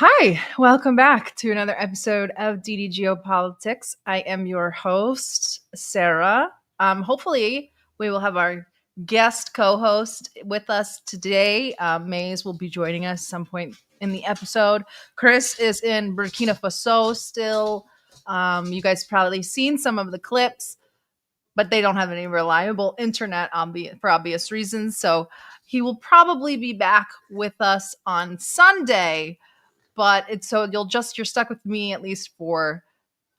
Hi, welcome back to another episode of DD Geopolitics. I am your host, Sarah. Hopefully, we will have our guest co-host with us today. Maze will be joining us some point in the episode. Chris is in Burkina Faso still. You guys probably seen some of the clips, but they don't have any reliable internet for obvious reasons. So he will probably be back with us on Sunday. But you're stuck with me at least for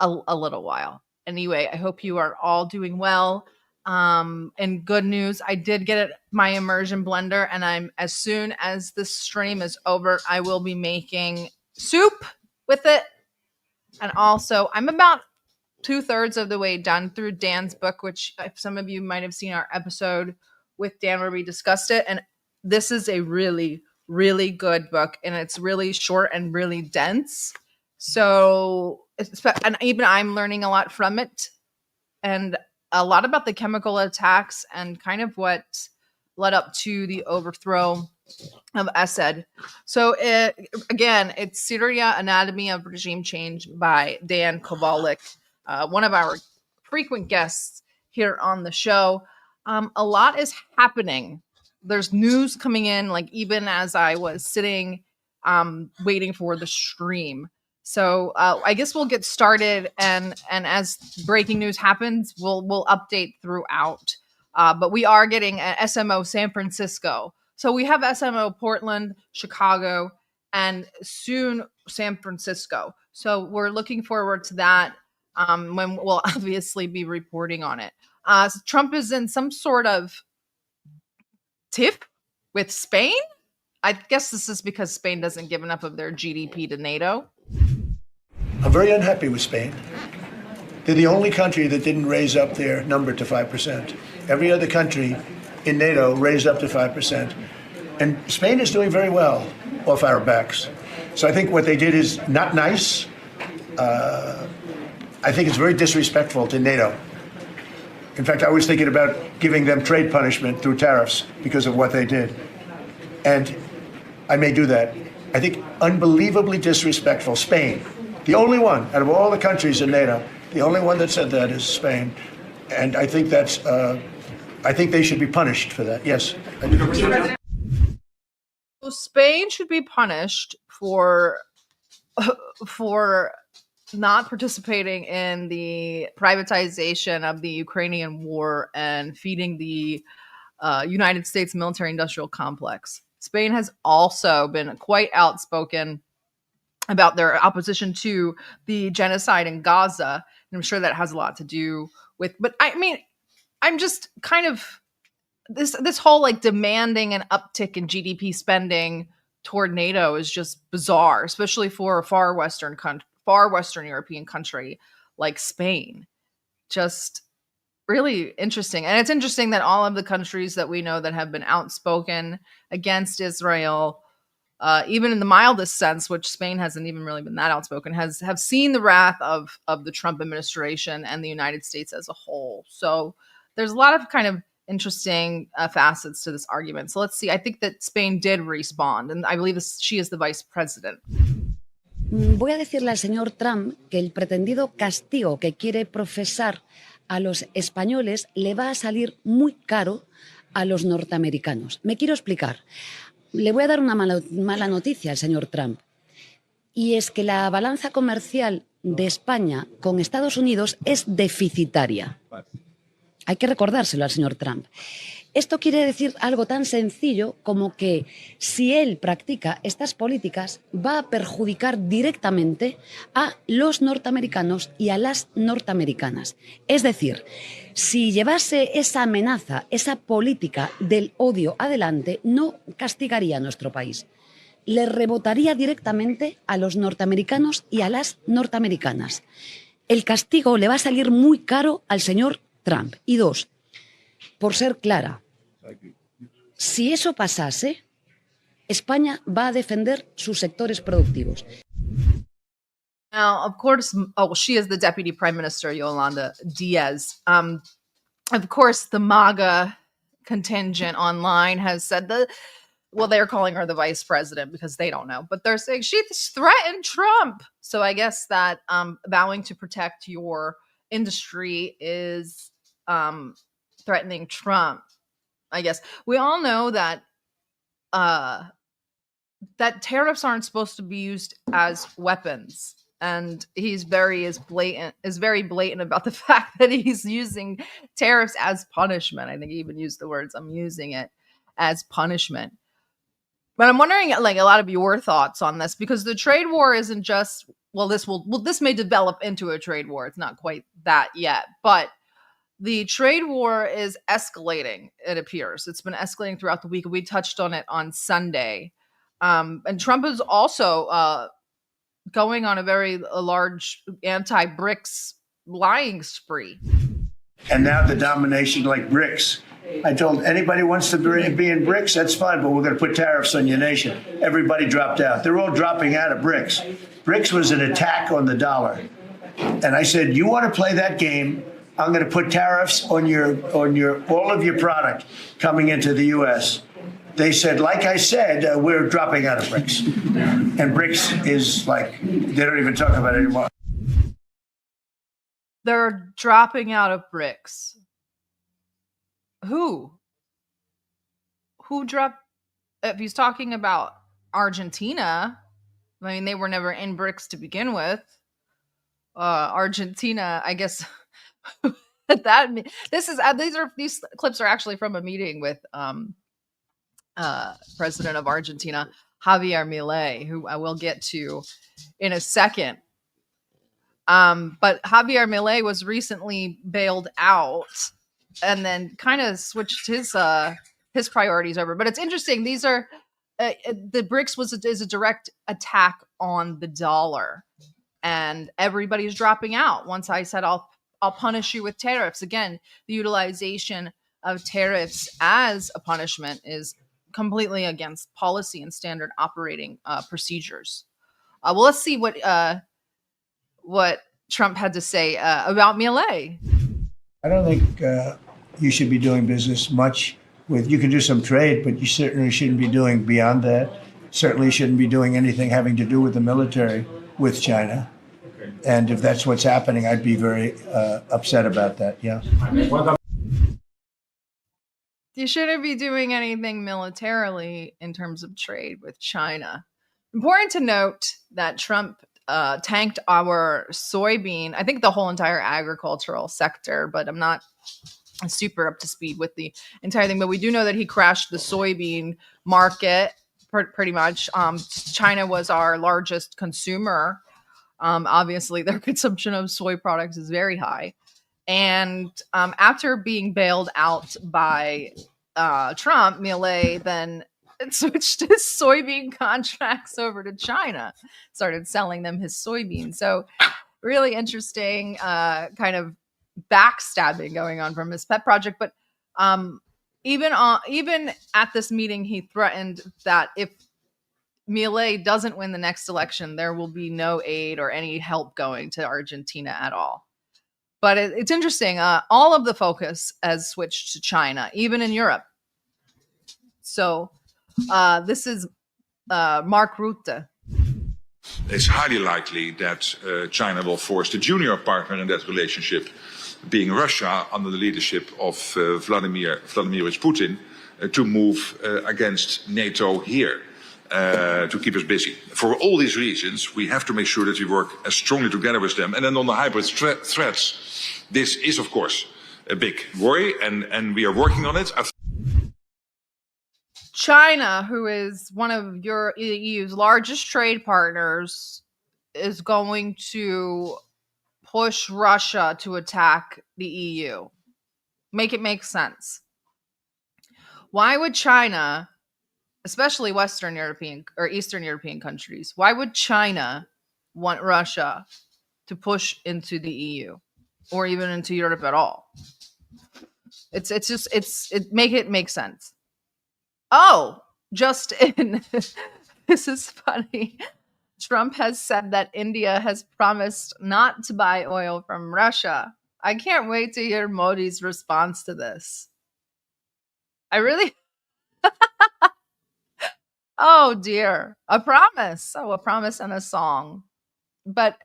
a little while. Anyway, I hope you are all doing well. And good news, I did get my immersion blender, and as soon as this stream is over, I will be making soup with it. And also, I'm about 2/3 of the way done through Dan's book, which some of you might have seen our episode with Dan where we discussed it. And this is a really, really good book, and it's really short and really dense. So, and even I'm learning a lot from it, and a lot about the chemical attacks and kind of what led up to the overthrow of Assad. So, it's Syria: Anatomy of Regime Change by Dan Kovalik, one of our frequent guests here on the show. A lot is happening. There's news coming in, like even as I was sitting waiting for the stream. So I guess we'll get started, and as breaking news happens, we'll update throughout. But we are getting an SMO San Francisco. So we have SMO Portland, Chicago, and soon San Francisco. So we're looking forward to that when we'll obviously be reporting on it. So Trump is in some sort of tiff with Spain. I guess this is because Spain doesn't give enough of their GDP to NATO. I'm very unhappy with Spain. They're the only country that didn't raise up their number to 5%. Every other country in NATO raised up to 5%. And Spain is doing very well off our backs. So I think what they did is not nice. I think it's very disrespectful to NATO. In fact, I was thinking about giving them trade punishment through tariffs because of what they did. And I may do that. I think unbelievably disrespectful. Spain, the only one out of all the countries in NATO, the only one that said that is Spain. And I think I think they should be punished for that. Yes. So Spain should be punished for not participating in the privatization of the Ukrainian war and feeding the United States military-industrial complex. Spain has also been quite outspoken about their opposition to the genocide in Gaza. And I'm sure that has a lot to do with, but I mean, I'm just kind of this whole like demanding an uptick in GDP spending toward NATO is just bizarre, especially for a far Western European country like Spain. Just really interesting. And it's interesting that all of the countries that we know that have been outspoken against Israel, even in the mildest sense, which Spain hasn't even really been that outspoken, have seen the wrath of the Trump administration and the United States as a whole. So there's a lot of kind of interesting facets to this argument. So let's see. I think that Spain did respond, and I believe she is the vice president. Voy a decirle al señor Trump que el pretendido castigo que quiere profesar a los españoles le va a salir muy caro a los norteamericanos. Me quiero explicar. Le voy a dar una mala noticia al señor Trump. Y es que la balanza comercial de España con Estados Unidos es deficitaria. Hay que recordárselo al señor Trump. Esto quiere decir algo tan sencillo como que si él practica estas políticas va a perjudicar directamente a los norteamericanos y a las norteamericanas. Es decir, si llevase esa amenaza, esa política del odio adelante, no castigaría a nuestro país. Le rebotaría directamente a los norteamericanos y a las norteamericanas. El castigo le va a salir muy caro al señor Trump. Y dos, por ser clara, si eso pasase, España va a defender sus sectores productivos. Now, of course, she is the Deputy Prime Minister, Yolanda Diaz. Of course, the MAGA contingent online has said that well, they're calling her the vice president because they don't know, but they're saying she threatened Trump. So I guess that vowing to protect your industry is threatening Trump. I guess we all know that uh, that tariffs aren't supposed to be used as weapons, and he's very blatant about the fact that he's using tariffs as punishment. I think he even used the words, "I'm using it as punishment." But I'm wondering, like, a lot of your thoughts on this, because the trade war isn't just, this may develop into a trade war. It's not quite that yet, but the trade war is escalating. It appears it's been escalating throughout the week. We touched on it on Sunday, and Trump is also going on a large anti-BRICS lying spree. And now the domination, like BRICS. I told anybody wants to be in BRICS, that's fine, but we're going to put tariffs on your nation. Everybody dropped out. They're all dropping out of BRICS. BRICS was an attack on the dollar. And I said, you want to play that game, I'm going to put tariffs on all of your product coming into the U.S. They said, like I said, we're dropping out of BRICS. And BRICS is like, they don't even talk about it anymore. They're dropping out of BRICS. Who dropped? If he's talking about Argentina, I mean, they were never in BRICS to begin with. Argentina, I guess. These clips are actually from a meeting with president of Argentina, Javier Milei, who I will get to in a second. But Javier Milei was recently bailed out and then kind of switched his priorities over. But it's interesting. These are the BRICS is a direct attack on the dollar, and everybody's dropping out. Once I said I'll punish you with tariffs. Again, the utilization of tariffs as a punishment is completely against policy and standard operating procedures. Well, let's see what Trump had to say about Milei. I don't think you should be doing business much with, you can do some trade, but you certainly shouldn't be doing beyond that. Certainly shouldn't be doing anything having to do with the military with China. And if that's what's happening, I'd be very upset about that, yeah. You shouldn't be doing anything militarily in terms of trade with China. Important to note that Trump tanked our soybean, I think the whole entire agricultural sector, but I'm not super up to speed with the entire thing. But we do know that he crashed the soybean market pretty much. China was our largest consumer. Obviously, their consumption of soy products is very high. And after being bailed out by Trump, Milei then switched his soybean contracts over to China, started selling them his soybeans. So really interesting kind of backstabbing going on from his pet project. But even at this meeting, he threatened that if Milei doesn't win the next election, there will be no aid or any help going to Argentina at all. But it's interesting. All of the focus has switched to China, even in Europe. So this is Mark Rutte. It's highly likely that China will force the junior partner in that relationship, being Russia, under the leadership of Vladimir Putin, to move against NATO here. To keep us busy. For all these reasons, we have to make sure that we work as strongly together with them. And then on the hybrid threats, this is, of course, a big worry, and we are working on it. China, who is one of the EU's largest trade partners, is going to push Russia to attack the EU. Make it make sense. Why would China, especially Western European or Eastern European countries, why would China want Russia to push into the EU or even into Europe at all? It make it make sense. Oh, just in this is funny. Trump has said that India has promised not to buy oil from Russia. I can't wait to hear Modi's response to this. I really Oh dear. A promise. Oh, a promise and a song. But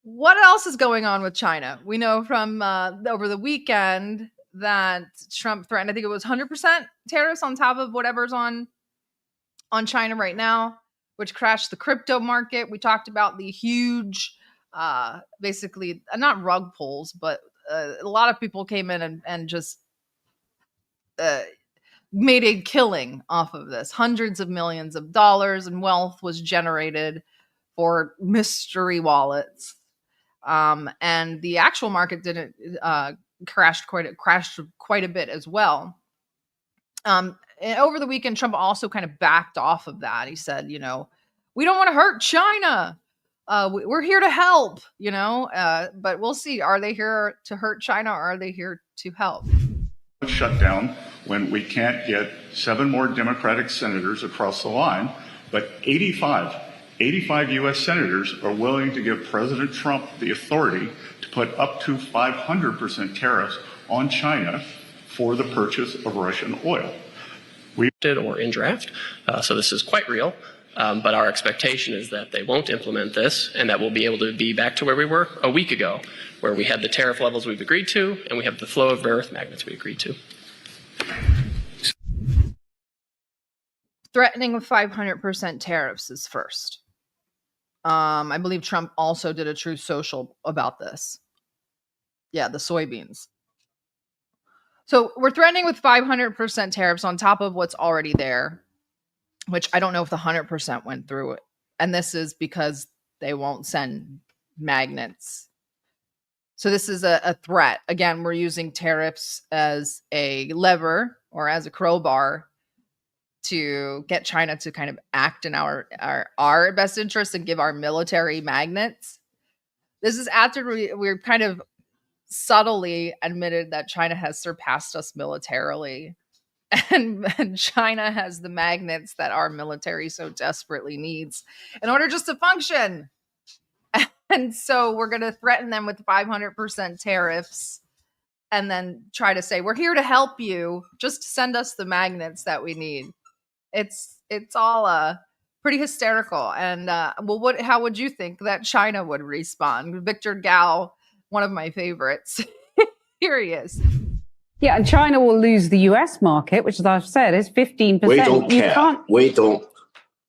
what else is going on with China? We know from over the weekend that Trump threatened, I think it was 100% tariffs on top of whatever's on China right now, which crashed the crypto market. We talked about the huge, basically, not rug pulls, but a lot of people came in and just made a killing off of this. Hundreds of millions of dollars in wealth was generated for mystery wallets. And the actual market didn't crashed quite a bit as well. And over the weekend, Trump also kind of backed off of that. He said, we don't want to hurt China. We're here to help, but we'll see. Are they here to hurt China, or are they here to help? Shut down when we can't get 7 more Democratic senators across the line, but 85 U.S. senators are willing to give President Trump the authority to put up to 500% tariffs on China for the purchase of Russian oil. Or in draft, so this is quite real. But our expectation is that they won't implement this, and that we'll be able to be back to where we were a week ago, where we had the tariff levels we've agreed to, and we have the flow of rare earth magnets we agreed to. Threatening with 500% tariffs is first. I believe Trump also did a Truth Social about this. Yeah, the soybeans. So we're threatening with 500% tariffs on top of what's already there, which I don't know if the 100% went through it. And this is because they won't send magnets. So this is a threat. Again, we're using tariffs as a lever or as a crowbar to get China to kind of act in our best interest and give our military magnets. This is after we're kind of subtly admitted that China has surpassed us militarily. And China has the magnets that our military so desperately needs in order just to function. And so we're going to threaten them with 500% tariffs and then try to say, we're here to help you. Just send us the magnets that we need. It's all pretty hysterical. And how would you think that China would respond? Victor Gao, one of my favorites. Here he is. Yeah, and China will lose the US market, which, as I've said, is 15%. We don't care.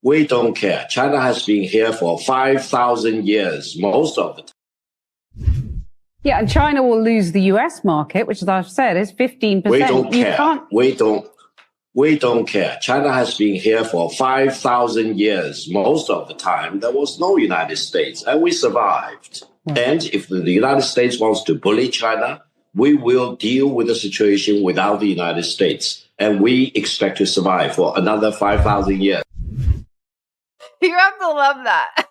We don't care. China has been here for 5,000 years, most of the time. Yeah, and China will lose the US market, which, as I've said, is 15%. We don't care. We don't care. China has been here for 5,000 years. Most of the time, there was no United States, and we survived. And if the United States wants to bully China, we will deal with the situation without the United States. And we expect to survive for another 5,000 years. You have to love that.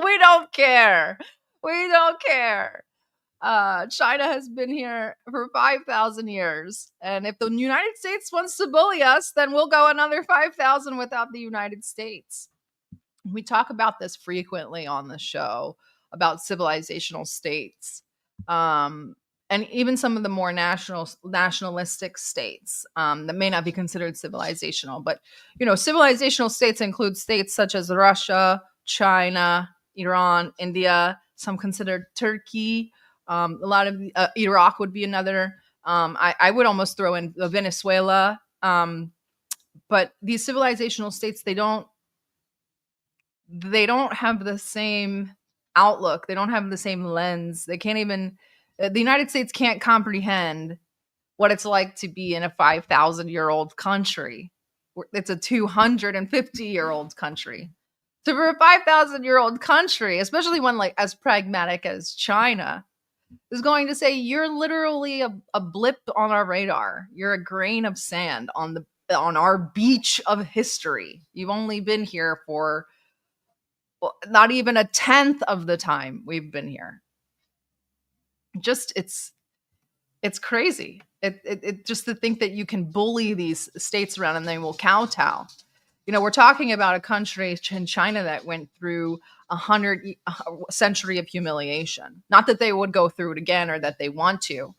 We don't care. We don't care. China has been here for 5,000 years. And if the United States wants to bully us, then we'll go another 5,000 without the United States. We talk about this frequently on the show, about civilizational states. And even some of the more nationalistic states that may not be considered civilizational. But, civilizational states include states such as Russia, China, Iran, India, some considered Turkey. A lot of Iraq would be another. I would almost throw in Venezuela. But these civilizational states, they don't have the same outlook. They don't have the same lens. They can't even... The United States can't comprehend what it's like to be in a 5,000-year-old country. It's a 250-year-old country. So for a 5,000-year-old country, especially one like as pragmatic as China, is going to say, you're literally a blip on our radar. You're a grain of sand on our beach of history. You've only been here for not even a tenth of the time we've been here. Just it's crazy. It just to think that you can bully these states around and they will kowtow. We're talking about a country in China that went through a century of humiliation. Not that they would go through it again or that they want to,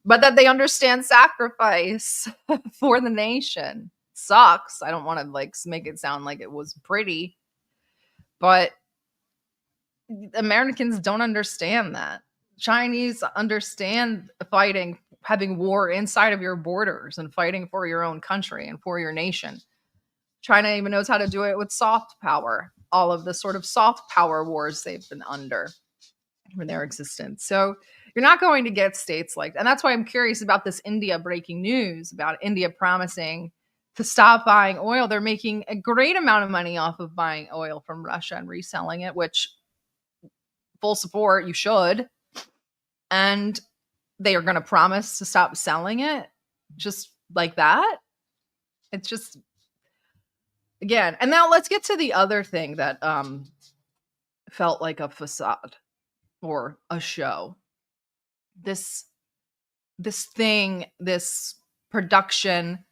but that they understand sacrifice for the nation. sucks. I don't want to like make it sound like it was pretty, but Americans don't understand that. Chinese understand fighting, having war inside of your borders and fighting for your own country and for your nation. China even knows how to do it with soft power, all of the sort of soft power wars they've been under in their existence. So you're not going to get states like that. And that's why I'm curious about this India breaking news about India promising to stop buying oil. They're making a great amount of money off of buying oil from Russia and reselling it, which full support, you should. And they are going to promise to stop selling it just like that. It's just, again, and now let's get to the other thing that felt like a facade or a show. This production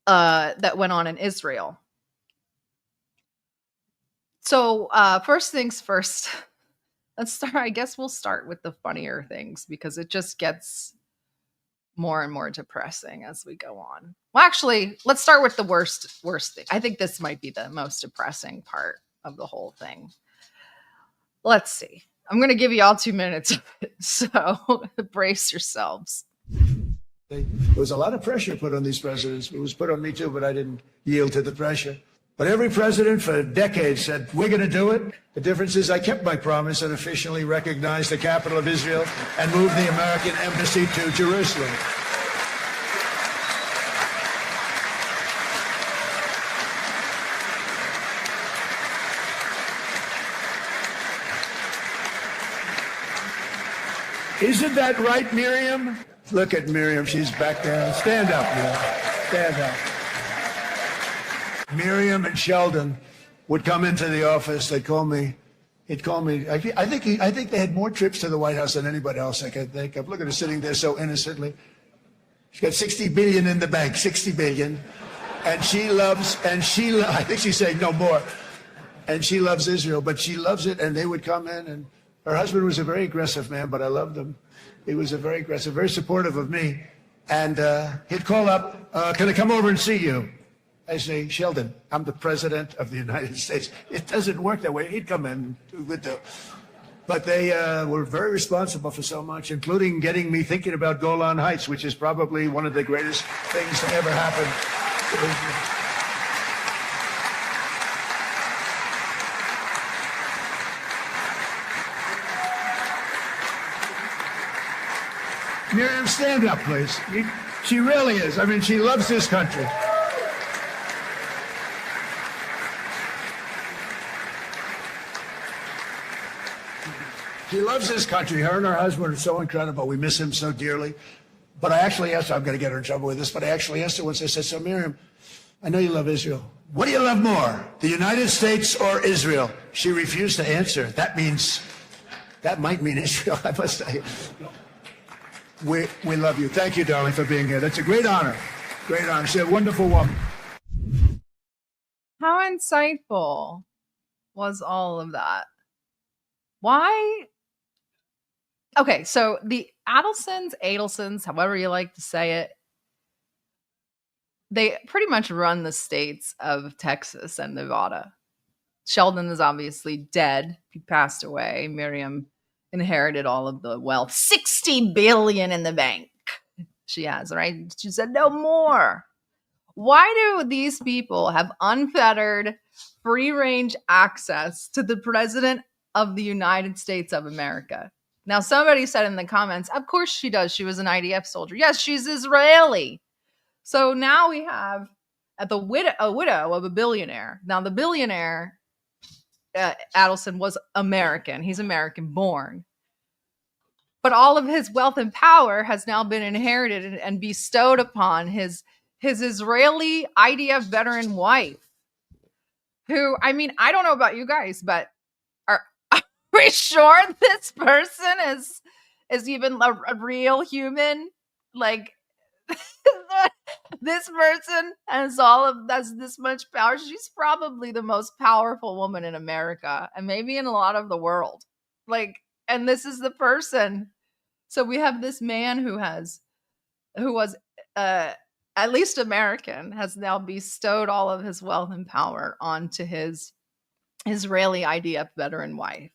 that went on in Israel. So first things first, let's start. I guess we'll start with the funnier things because it just gets more and more depressing as we go on. Well, actually, let's start with the worst thing. I think this might be the most depressing part of the whole thing. Let's see. I'm going to give you all 2 minutes of it, so brace yourselves. There was a lot of pressure put on these presidents. It was put on me too, but I didn't yield to the pressure. But every president for decades said, we're going to do it. The difference is I kept my promise and officially recognized the capital of Israel and moved the American embassy to Jerusalem. Isn't that right, Miriam? Look at Miriam. She's back there. Stand up, Miriam. Stand up. Miriam and Sheldon would come into the office. They'd call me. He'd call me. I think they had more trips to the White House than anybody else I could think of. Look at her sitting there so innocently. She's got 60 billion in the bank, 60 billion. And she loves, I think she's saying no more. And she loves Israel, but she loves it. And they would come in, and her husband was a very aggressive man, but I loved him. He was a very aggressive, very supportive of me. And he'd call up, can I come over and see you? I say, Sheldon, I'm the president of the United States. It doesn't work that way. He'd come in. But they were very responsible for so much, including getting me thinking about Golan Heights, which is probably one of the greatest things to ever happen to Israel. Miriam, stand up, please. She really is. I mean, she loves this country. She loves this country. Her and her husband are so incredible. We miss him so dearly. But I actually asked her, I'm going to get her in trouble with this, but I actually asked her once, I said, so Miriam, I know you love Israel. What do you love more, the United States or Israel? She refused to answer. That might mean Israel, I must say. We love you. Thank you, darling, for being here. That's a great honor. Great honor. She's a wonderful woman. How insightful was all of that? Why? Okay, so the Adelsons, however you like to say it, they pretty much run the states of Texas and Nevada. Sheldon is obviously dead. He passed away. Miriam inherited all of the wealth. 60 billion in the bank she has, right? She said no more. Why do these people have unfettered, free-range access to the president of the United States of America? Now, somebody said in the comments, of course she does. She was an IDF soldier. Yes, she's Israeli. So now we have a widow of a billionaire. Now, the billionaire, Adelson, was American. He's American born. But all of his wealth and power has now been inherited and bestowed upon his Israeli IDF veteran wife, who, I mean, I don't know about you guys, but are we sure this person is even a real human? Like, this person has this much power. She's probably the most powerful woman in America and maybe in a lot of the world. Like, and this is the person. So we have this man who was at least American, has now bestowed all of his wealth and power onto his Israeli IDF veteran wife.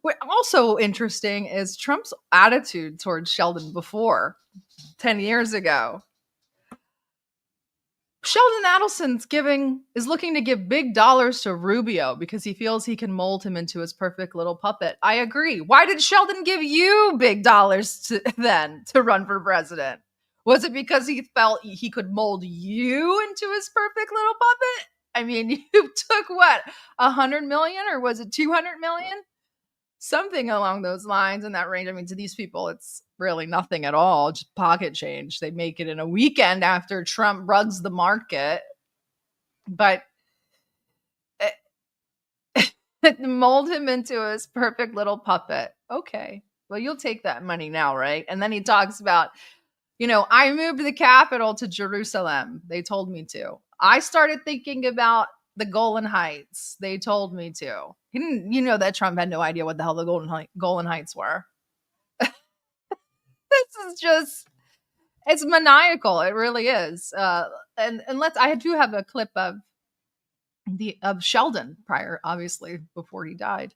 What also interesting is Trump's attitude towards Sheldon before 10 years ago. Sheldon Adelson is looking to give big dollars to Rubio because he feels he can mold him into his perfect little puppet. I agree. Why did Sheldon give you big dollars to run for president? Was it because he felt he could mold you into his perfect little puppet? I mean, you took what, 100 million, or was it 200 million? Something along those lines, in that range. I mean, to these people, it's really nothing at all, just pocket change. They make it in a weekend after Trump rugs the market. But mold him into his perfect little puppet. Okay, well, you'll take that money now, right? And then he talks about, I moved the capital to Jerusalem. They told me to. I started thinking about the Golan Heights. They told me to. He didn't, that Trump had no idea what the hell the Golan Heights were. This is just, it's maniacal. It really is. And I do have a clip of Sheldon prior, obviously, before he died.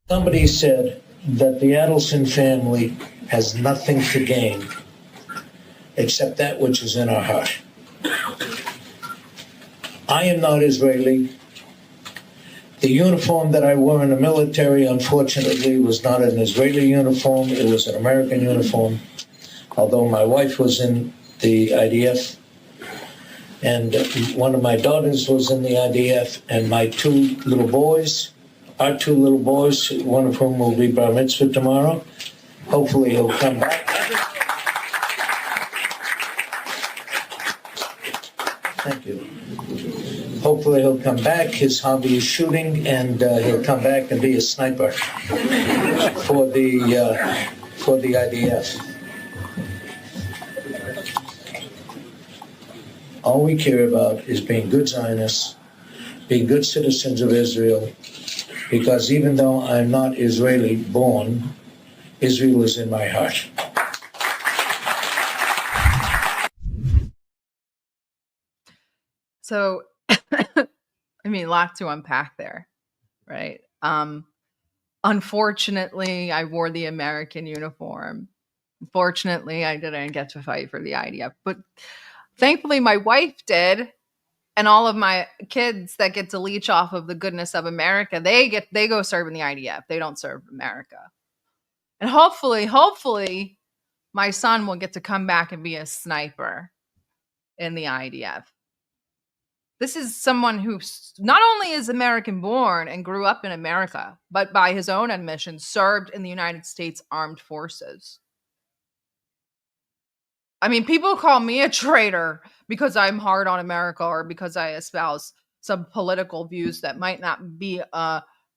Somebody said that the Adelson family has nothing to gain except that which is in our heart. I am not Israeli. The uniform that I wore in the military, unfortunately, was not an Israeli uniform. It was an American uniform, although my wife was in the IDF, and one of my daughters was in the IDF, and my our two little boys, one of whom will be bar mitzvah tomorrow. Hopefully he'll come back. Thank you. Hopefully he'll come back. His hobby is shooting, and he'll come back and be a sniper for the IDF. All we care about is being good Zionists, being good citizens of Israel, because even though I'm not Israeli born, Israel is in my heart. So, I mean, a lot to unpack there, right? Unfortunately, I wore the American uniform. Fortunately, I didn't get to fight for the IDF, but thankfully my wife did. And all of my kids that get to leech off of the goodness of America, they go serve in the IDF. They don't serve America. And hopefully my son will get to come back and be a sniper in the IDF. This is someone who not only is American born and grew up in America, but by his own admission, served in the United States Armed Forces. I mean, people call me a traitor because I'm hard on America, or because I espouse some political views that might not be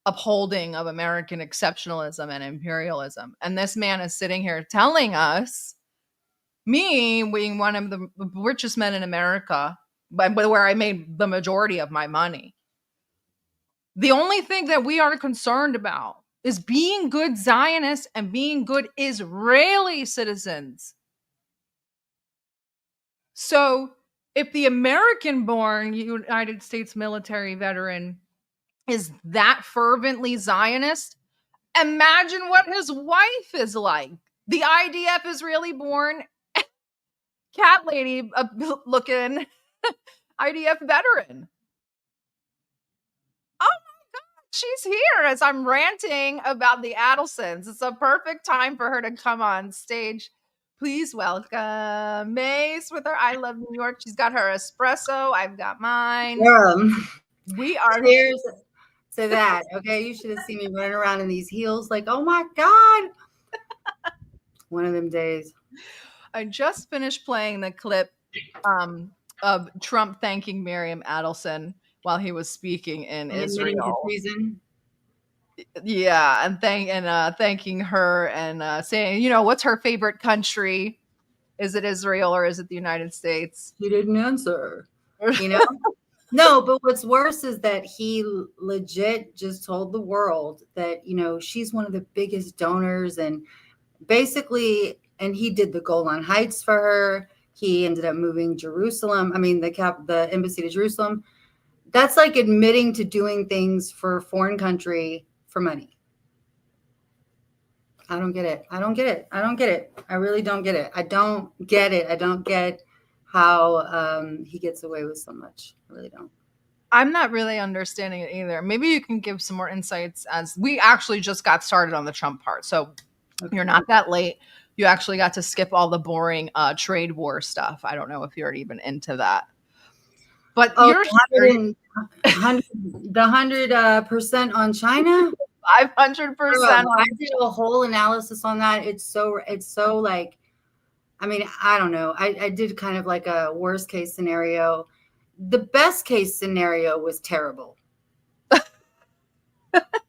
upholding of American exceptionalism and imperialism. And this man is sitting here telling us, me being one of the richest men in America, but where I made the majority of my money, the only thing that we are concerned about is being good Zionists and being good Israeli citizens. So if the American-born United States military veteran is that fervently Zionist, imagine what his wife is like. The IDF Israeli-born cat lady looking IDF veteran. Oh my God, she's here as I'm ranting about the Adelsons. It's a perfect time for her to come on stage. Please welcome Mace with her I Love New York. She's got her espresso. I've got mine. We are Cheers to that. Okay, you should have seen me running around in these heels like, oh my God. One of them days. I just finished playing the clip of Trump thanking Miriam Adelson while he was speaking in Israel. Yeah, and thanking her and saying, what's her favorite country? Is it Israel or is it the United States? He didn't answer. No, but what's worse is that he legit just told the world that, she's one of the biggest donors, and basically, and he did the Golan Heights for her. He ended up moving the embassy to Jerusalem. That's like admitting to doing things for a foreign country for money. I don't get it. I really don't get it. I don't get it. I don't get how he gets away with so much. I really don't. I'm not really understanding it either. Maybe you can give some more insights, as we actually just got started on the Trump part. So you're not that late. You actually got to skip all the boring trade war stuff. I don't know if you're even into that. But you're the 100% on China. 500%. I did a whole analysis on that. It's so like, I mean, I don't know. I did kind of like a worst case scenario. The best case scenario was terrible.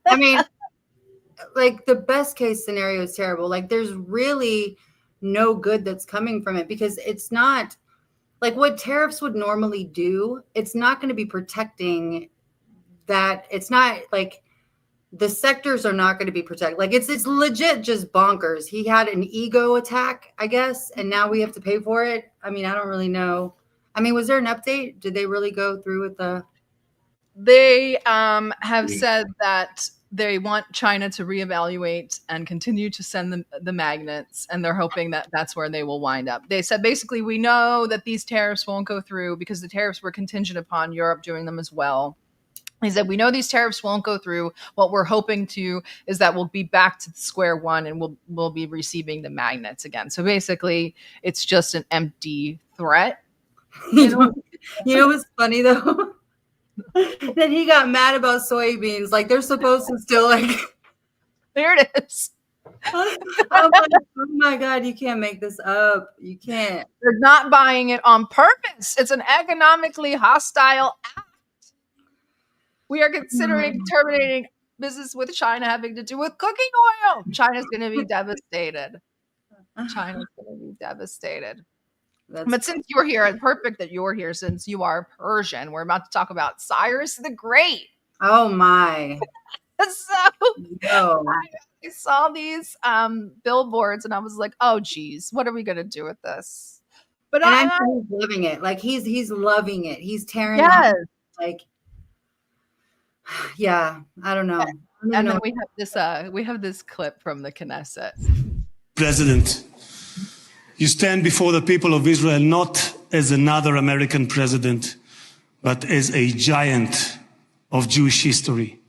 I mean, like the best case scenario is terrible. Like there's really no good that's coming from it, because it's not like what tariffs would normally do. It's not going to be protecting that. It's not like the sectors are not going to be protected. Like it's legit just bonkers. He had an ego attack, I guess, and now we have to pay for it. I mean, I don't really know. I mean, was there an update? Did they really go through with the? They have said that they want China to reevaluate and continue to send the magnets, and they're hoping that that's where they will wind up. They said basically, we know that these tariffs won't go through because the tariffs were contingent upon Europe doing them as well. He said, we know these tariffs won't go through. What we're hoping to is that we'll be back to square one, and we'll be receiving the magnets again. So basically, it's just an empty threat. You know what's funny though? That he got mad about soybeans. Like they're supposed to still like. There it is. Oh my God, you can't make this up. You can't. They're not buying it on purpose. It's an economically hostile act. We are considering terminating business with China having to do with cooking oil. China's going to be devastated. But since you're here, it's perfect that you're here since you are Persian. We're about to talk about Cyrus the Great. Oh my. So I saw these billboards and I was like, oh geez, what are we going to do with this? But he's loving it. Like he's loving it. He's tearing it. Like, yeah, I don't know. And then we have this clip from the Knesset. President, you stand before the people of Israel not as another American president, but as a giant of Jewish history,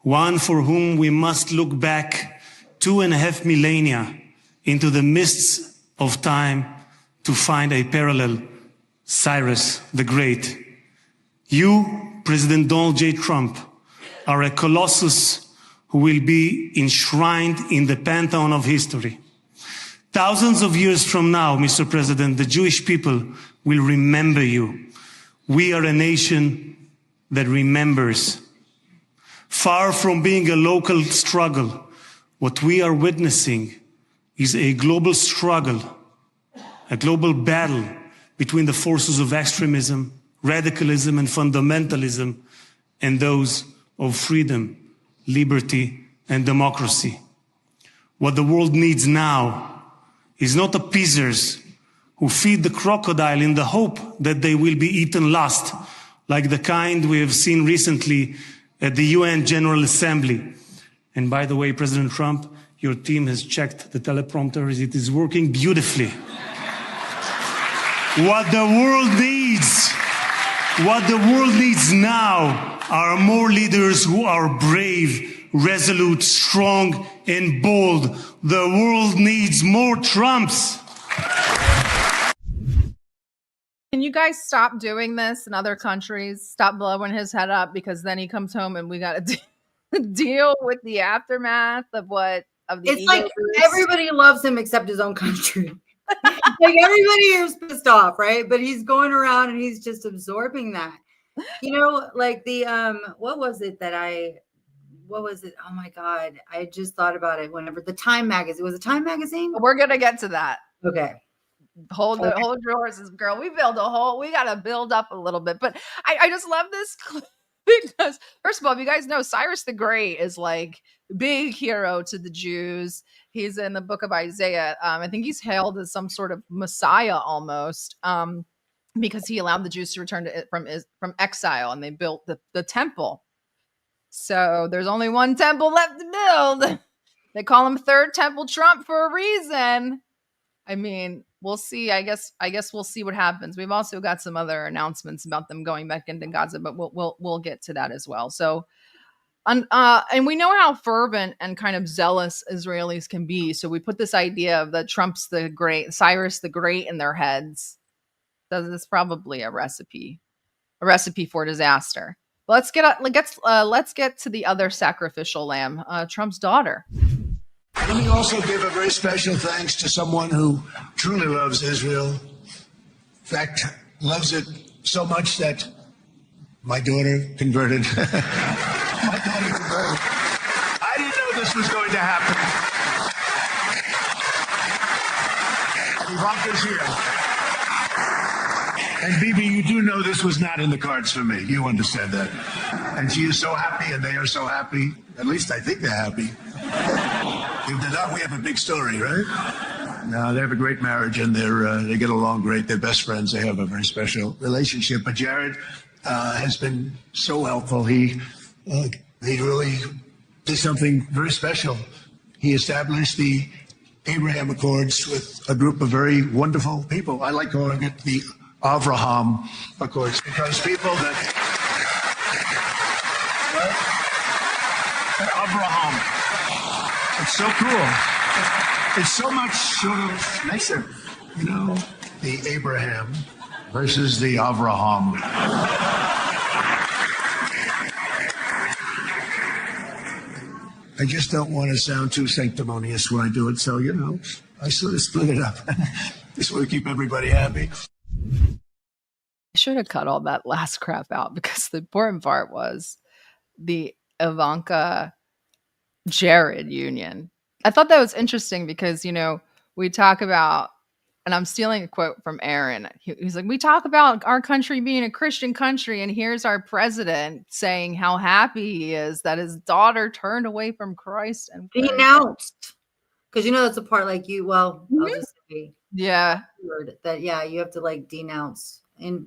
one for whom we must look back 2.5 millennia into the mists of time to find a parallel, Cyrus the Great. You, President Donald J. Trump, are a colossus who will be enshrined in the pantheon of history. Thousands of years from now, Mr. President, the Jewish people will remember you. We are a nation that remembers. Far from being a local struggle, what we are witnessing is a global struggle, a global battle between the forces of extremism, radicalism, and fundamentalism, and those of freedom, liberty, and democracy. What the world needs now is not appeasers who feed the crocodile in the hope that they will be eaten last, like the kind we have seen recently at the UN General Assembly. And by the way, President Trump, your team has checked the teleprompter. It is working beautifully. What the world needs now are more leaders who are brave, resolute, strong, and bold. The world needs more Trumps. Can you guys stop doing this in other countries? Stop blowing his head up, because then he comes home and we got to deal with the aftermath of the. It's like everybody loves him except his own country. Like everybody here is pissed off, right? But he's going around and he's just absorbing that. You know, like the what was it? Oh my God, I just thought about it. Whenever the Time magazine, was it Time magazine? We're gonna get to that. Okay. Hold your horses, girl. We gotta build up a little bit. But I just love this clip. Because first of all, if you guys know, Cyrus the Great is like big hero to the Jews. He's in the book of Isaiah. I think he's hailed as some sort of Messiah almost, because he allowed the Jews to return to from exile, and they built the temple. So there's only one temple left to build. They call him Third Temple Trump for a reason. I mean, we'll see. I guess we'll see what happens. We've also got some other announcements about them going back into Gaza, but we'll get to that as well. So, and we know how fervent and kind of zealous Israelis can be. So we put this idea of the Trump's the Great, Cyrus the Great in their heads. So this is probably a recipe for disaster. Let's get to the other sacrificial lamb, Trump's daughter. Let me also give a very special thanks to someone who truly loves Israel. In fact, loves it so much that my daughter converted. I didn't know this was going to happen. Ivanka's here. And Bibi, you do know this was not in the cards for me. You understand that. And she is so happy, and they are so happy. At least I think they're happy. If they're not, we have a big story, right? No, they have a great marriage, and they get along great. They're best friends. They have a very special relationship. But Jared has been so helpful. He really did something very special. He established the Abraham Accords with a group of very wonderful people. I like calling it the Avraham Accords, because people that Abraham, it's so cool. It's so much sort of nicer, you know, the Abraham versus the Avraham. I just don't want to sound too sanctimonious when I do it, so, you know, I sort of split it up. Just want to keep everybody happy. I should have cut all that last crap out, because the important part was the Ivanka Jared union. I thought that was interesting because, you know, we talk about, and I'm stealing a quote from Aaron. He's like, we talk about our country being a Christian country, and here's our president saying how happy he is that his daughter turned away from Christ and denounced. Because, you know, that's a part like you, well, I'll just say, yeah, that, yeah, you have to like denounce. And,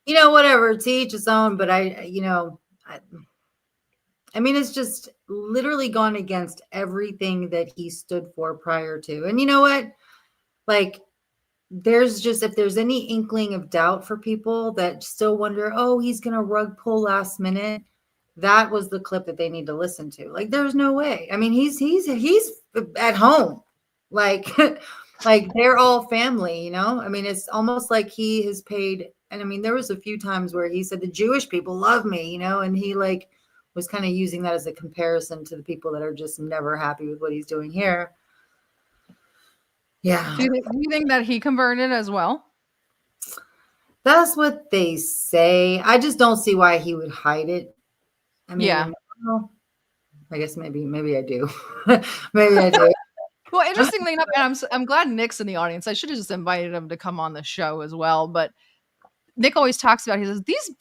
you know, whatever, to each his own. But I mean, it's just literally gone against everything that he stood for prior to. And you know what? Like, there's just, if there's any inkling of doubt for people that still wonder, oh, he's going to rug pull last minute, that was the clip that they need to listen to. Like, there's no way. I mean, he's at home. Like, like they're all family, you know? I mean, it's almost like he has paid. And I mean, there was a few times where he said the Jewish people love me, you know, and he like was kind of using that as a comparison to the people that are just never happy with what he's doing here. Yeah. Do you think that he converted as well? That's what they say. I just don't see why he would hide it. I mean, yeah. Well, I guess maybe I do. Maybe I do. Well, interestingly enough, and I'm glad Nick's in the audience. I should have just invited him to come on the show as well. But Nick always talks about, he says, these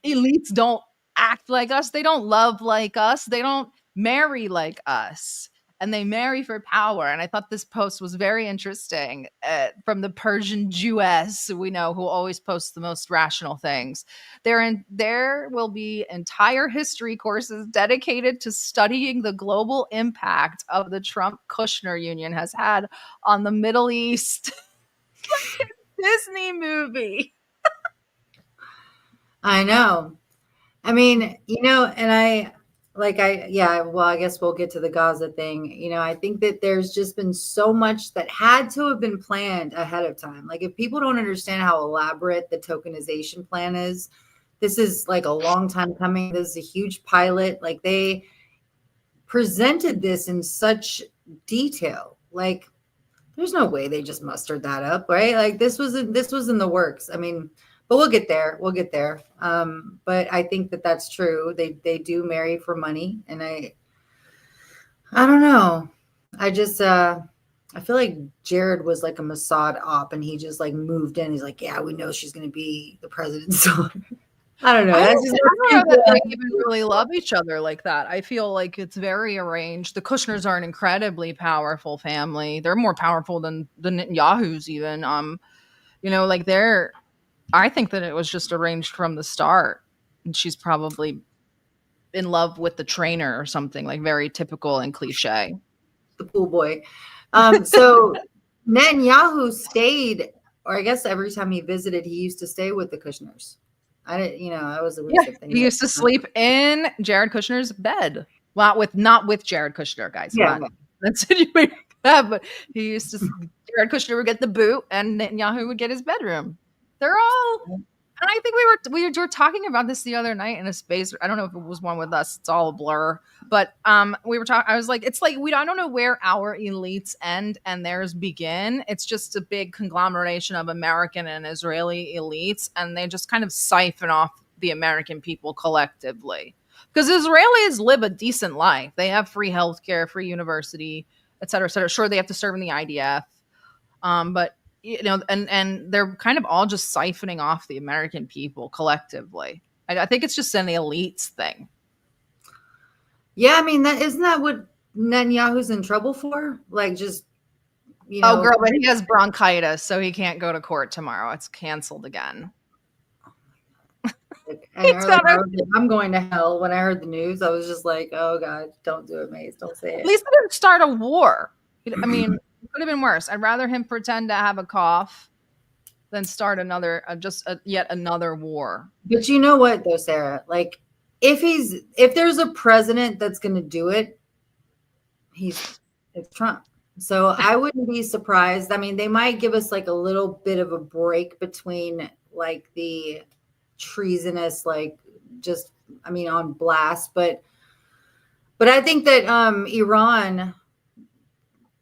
elites don't act like us. They don't love like us. They don't marry like us. And they marry for power. And I thought this post was very interesting from the Persian Jewess, we know, who always posts the most rational things. There will be entire history courses dedicated to studying the global impact of the Trump-Kushner union has had on the Middle East. Like a Disney movie. I know. I mean, you know, and I guess we'll get to the Gaza thing. You know, I think that there's just been so much that had to have been planned ahead of time. Like, if people don't understand how elaborate the tokenization plan is, this is like a long time coming. This is a huge pilot. Like, they presented this in such detail. Like, there's no way they just mustered that up, right? Like, this was in the works. I mean, but we'll get there. But I think that that's true. They do marry for money. And I don't know. I just, I feel like Jared was like a Mossad op, and he just like moved in. He's like, yeah, we know she's going to be the president's daughter. I don't know. I That's just don't know that they even really love each other like that. I feel like it's very arranged. The Kushners are an incredibly powerful family. They're more powerful than the Netanyahu's even. Like I think that it was just arranged from the start. And she's probably in love with the trainer or something, like very typical and cliche. the pool boy. So Netanyahu stayed, or I guess every time he visited, he used to stay with the Kushners. I didn't, that was a recent thing. He used to sleep in Jared Kushner's bed. Well, not with Jared Kushner, guys. Yeah. That's insinuating that, but he used to. Jared Kushner would get the boot, and Netanyahu would get his bedroom. They're all. And I think we were talking about this the other night in a space. I don't know if it was one with us. It's all a blur. But we were talking. I was like, it's like I don't know where our elites end and theirs begin. It's just a big conglomeration of American and Israeli elites, and they just kind of siphon off the American people collectively. Because Israelis live a decent life. They have free healthcare, free university, et cetera, et cetera. Sure, they have to serve in the IDF, but and they're kind of all just siphoning off the American people collectively. I think it's just an elites thing. Yeah, I mean, isn't that what Netanyahu's in trouble for? Like, just Oh, girl, but he has bronchitis, so he can't go to court tomorrow. It's canceled again. I'm going to hell. When I heard the news, I was just like, oh God, don't do it, Mace. Don't say it. At least they didn't start a war. I mean, it could have been worse. I'd rather him pretend to have a cough than start yet another war. But you know what, though, Sarah? Like, if there's a president that's going to do it, it's Trump. So I wouldn't be surprised. I mean, they might give us like a little bit of a break between like the treasonous, like on blast. But I think that Iran,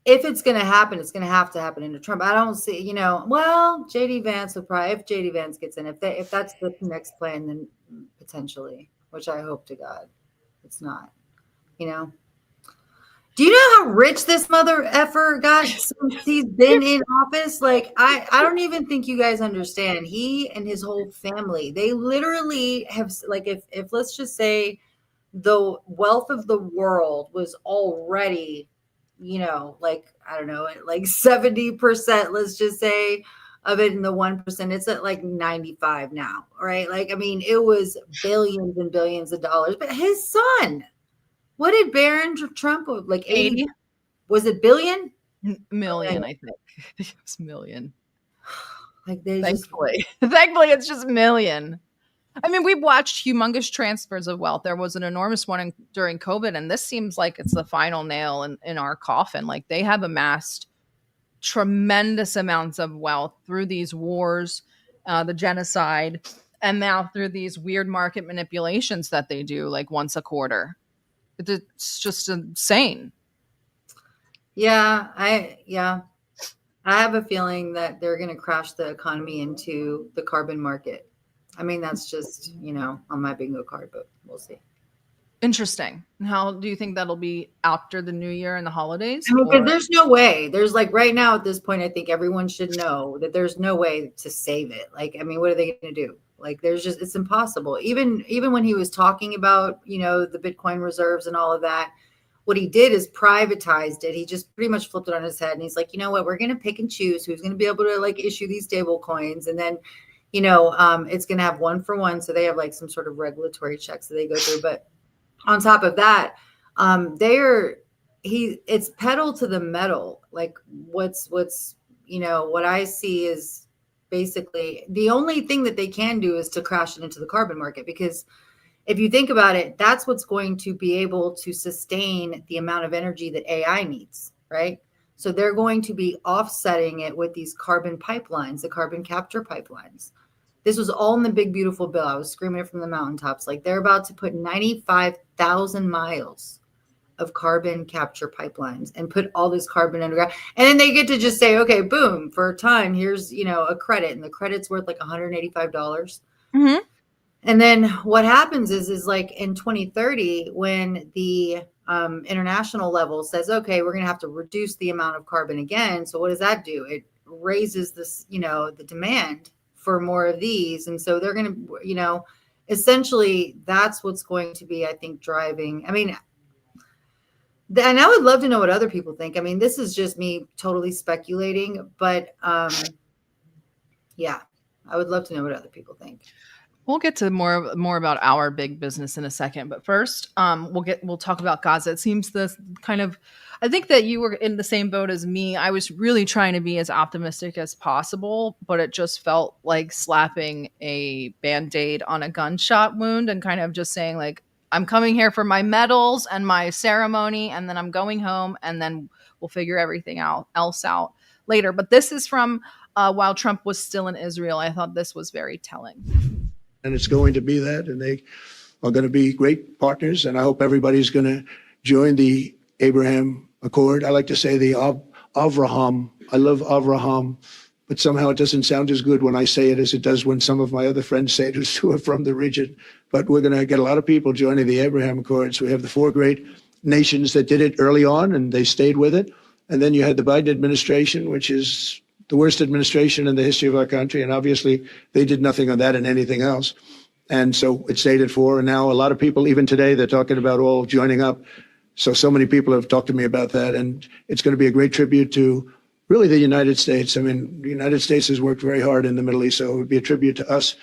if it's going to happen, it's going to have to happen into Trump. I don't see, JD Vance would probably, if JD Vance gets in, if that's the next plan, then potentially, which I hope to God it's not, Do you know how rich this mother effer got since he's been in office? Like, I don't even think you guys understand. He and his whole family, they literally have, like, if let's just say the wealth of the world was already, like, I don't know, like 70%, let's just say, of it in the 1%, it's at like 95 now, right? Like, I mean, it was billions and billions of dollars, but his son, what did Barron Trump, like 80? Was it billion? Million, I think. It was million. Like thankfully, it's just million. I mean, we've watched humongous transfers of wealth. There was an enormous one during COVID, and this seems like it's the final nail in our coffin. Like, they have amassed tremendous amounts of wealth through these wars, the genocide, and now through these weird market manipulations that they do, like once a quarter. It's just insane. Yeah, I have a feeling that they're going to crash the economy into the carbon market. I mean, that's just, on my bingo card, but we'll see. Interesting. How do you think that'll be after the new year and the holidays? I mean, there's no way. There's like right now at this point, I think everyone should know that there's no way to save it. Like, I mean, what are they going to do? Like, it's impossible. Even when he was talking about, the Bitcoin reserves and all of that, what he did is privatized it. He just pretty much flipped it on his head. And he's like, you know what, we're going to pick and choose who's going to be able to like issue these stable coins. And then, it's going to have one for one. So they have like some sort of regulatory checks that they go through. But on top of that, it's pedal to the metal. Like what I see is basically the only thing that they can do is to crash it into the carbon market, because if you think about it, that's what's going to be able to sustain the amount of energy that AI needs, right? So they're going to be offsetting it with these carbon pipelines, the carbon capture pipelines. This was all in the big, beautiful bill. I was screaming it from the mountaintops. Like, they're about to put 95,000 miles of carbon capture pipelines and put all this carbon underground. And then they get to just say, okay, boom, for a ton, here's, a credit. And the credit's worth like $185. Mm-hmm. And then what happens is like in 2030, when the international level says, okay, we're going to have to reduce the amount of carbon again. So what does that do? It raises this, the demand for more of these. And so they're going to, essentially that's what's going to be, I think, driving. I mean, and I would love to know what other people think. I mean, this is just me totally speculating, but yeah, I would love to know what other people think. We'll get to more about our big business in a second, but first, we'll talk about Gaza. It seems I think that you were in the same boat as me. I was really trying to be as optimistic as possible, but it just felt like slapping a Band-Aid on a gunshot wound and kind of just saying like, I'm coming here for my medals and my ceremony, and then I'm going home, and then we'll figure everything else out later. But this is from while Trump was still in Israel. I thought this was very telling. And it's going to be that, and they are going to be great partners, and I hope everybody's going to join the Abraham Accord. I like to say the Avraham. I love Avraham, but somehow it doesn't sound as good when I say it as it does when some of my other friends say it who are from the region. But we're going to get a lot of people joining the Abraham Accords. We have the 4 great nations that did it early on, and they stayed with it. And then you had the Biden administration, which is the worst administration in the history of our country. And obviously, they did nothing on that and anything else. And so it stayed at 4. And now a lot of people, even today, they're talking about all joining up. So many people have talked to me about that. And it's going to be a great tribute to really the United States. I mean, the United States has worked very hard in the Middle East. So it would be a tribute to us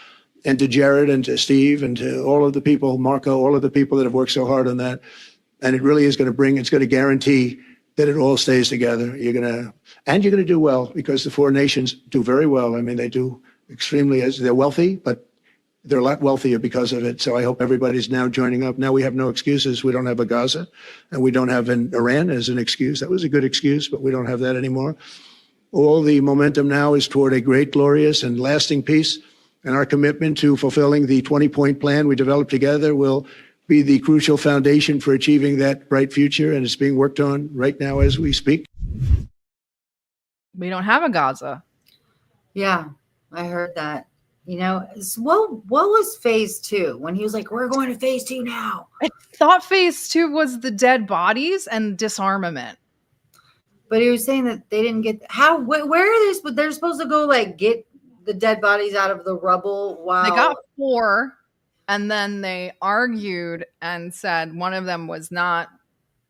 and to Jared and to Steve and to all of the people, Marco, all of the people that have worked so hard on that. And it really is going to guarantee that it all stays together. You're going to do well, because the 4 nations do very well. I mean, they do extremely, as they're wealthy, but they're a lot wealthier because of it. So I hope everybody's now joining up. Now we have no excuses. We don't have a Gaza, and we don't have an Iran as an excuse. That was a good excuse, but we don't have that anymore. All the momentum now is toward a great, glorious, and lasting peace. And our commitment to fulfilling the 20-point plan we developed together will be the crucial foundation for achieving that bright future, and it's being worked on right now as we speak. We don't have a Gaza. Yeah, I heard that. You know, what was phase 2 when he was like, we're going to phase 2 now? I thought phase 2 was the dead bodies and disarmament. But he was saying that they didn't get where are they? But they're supposed to go like get the dead bodies out of the rubble. Wow. They got 4. And then they argued and said one of them was not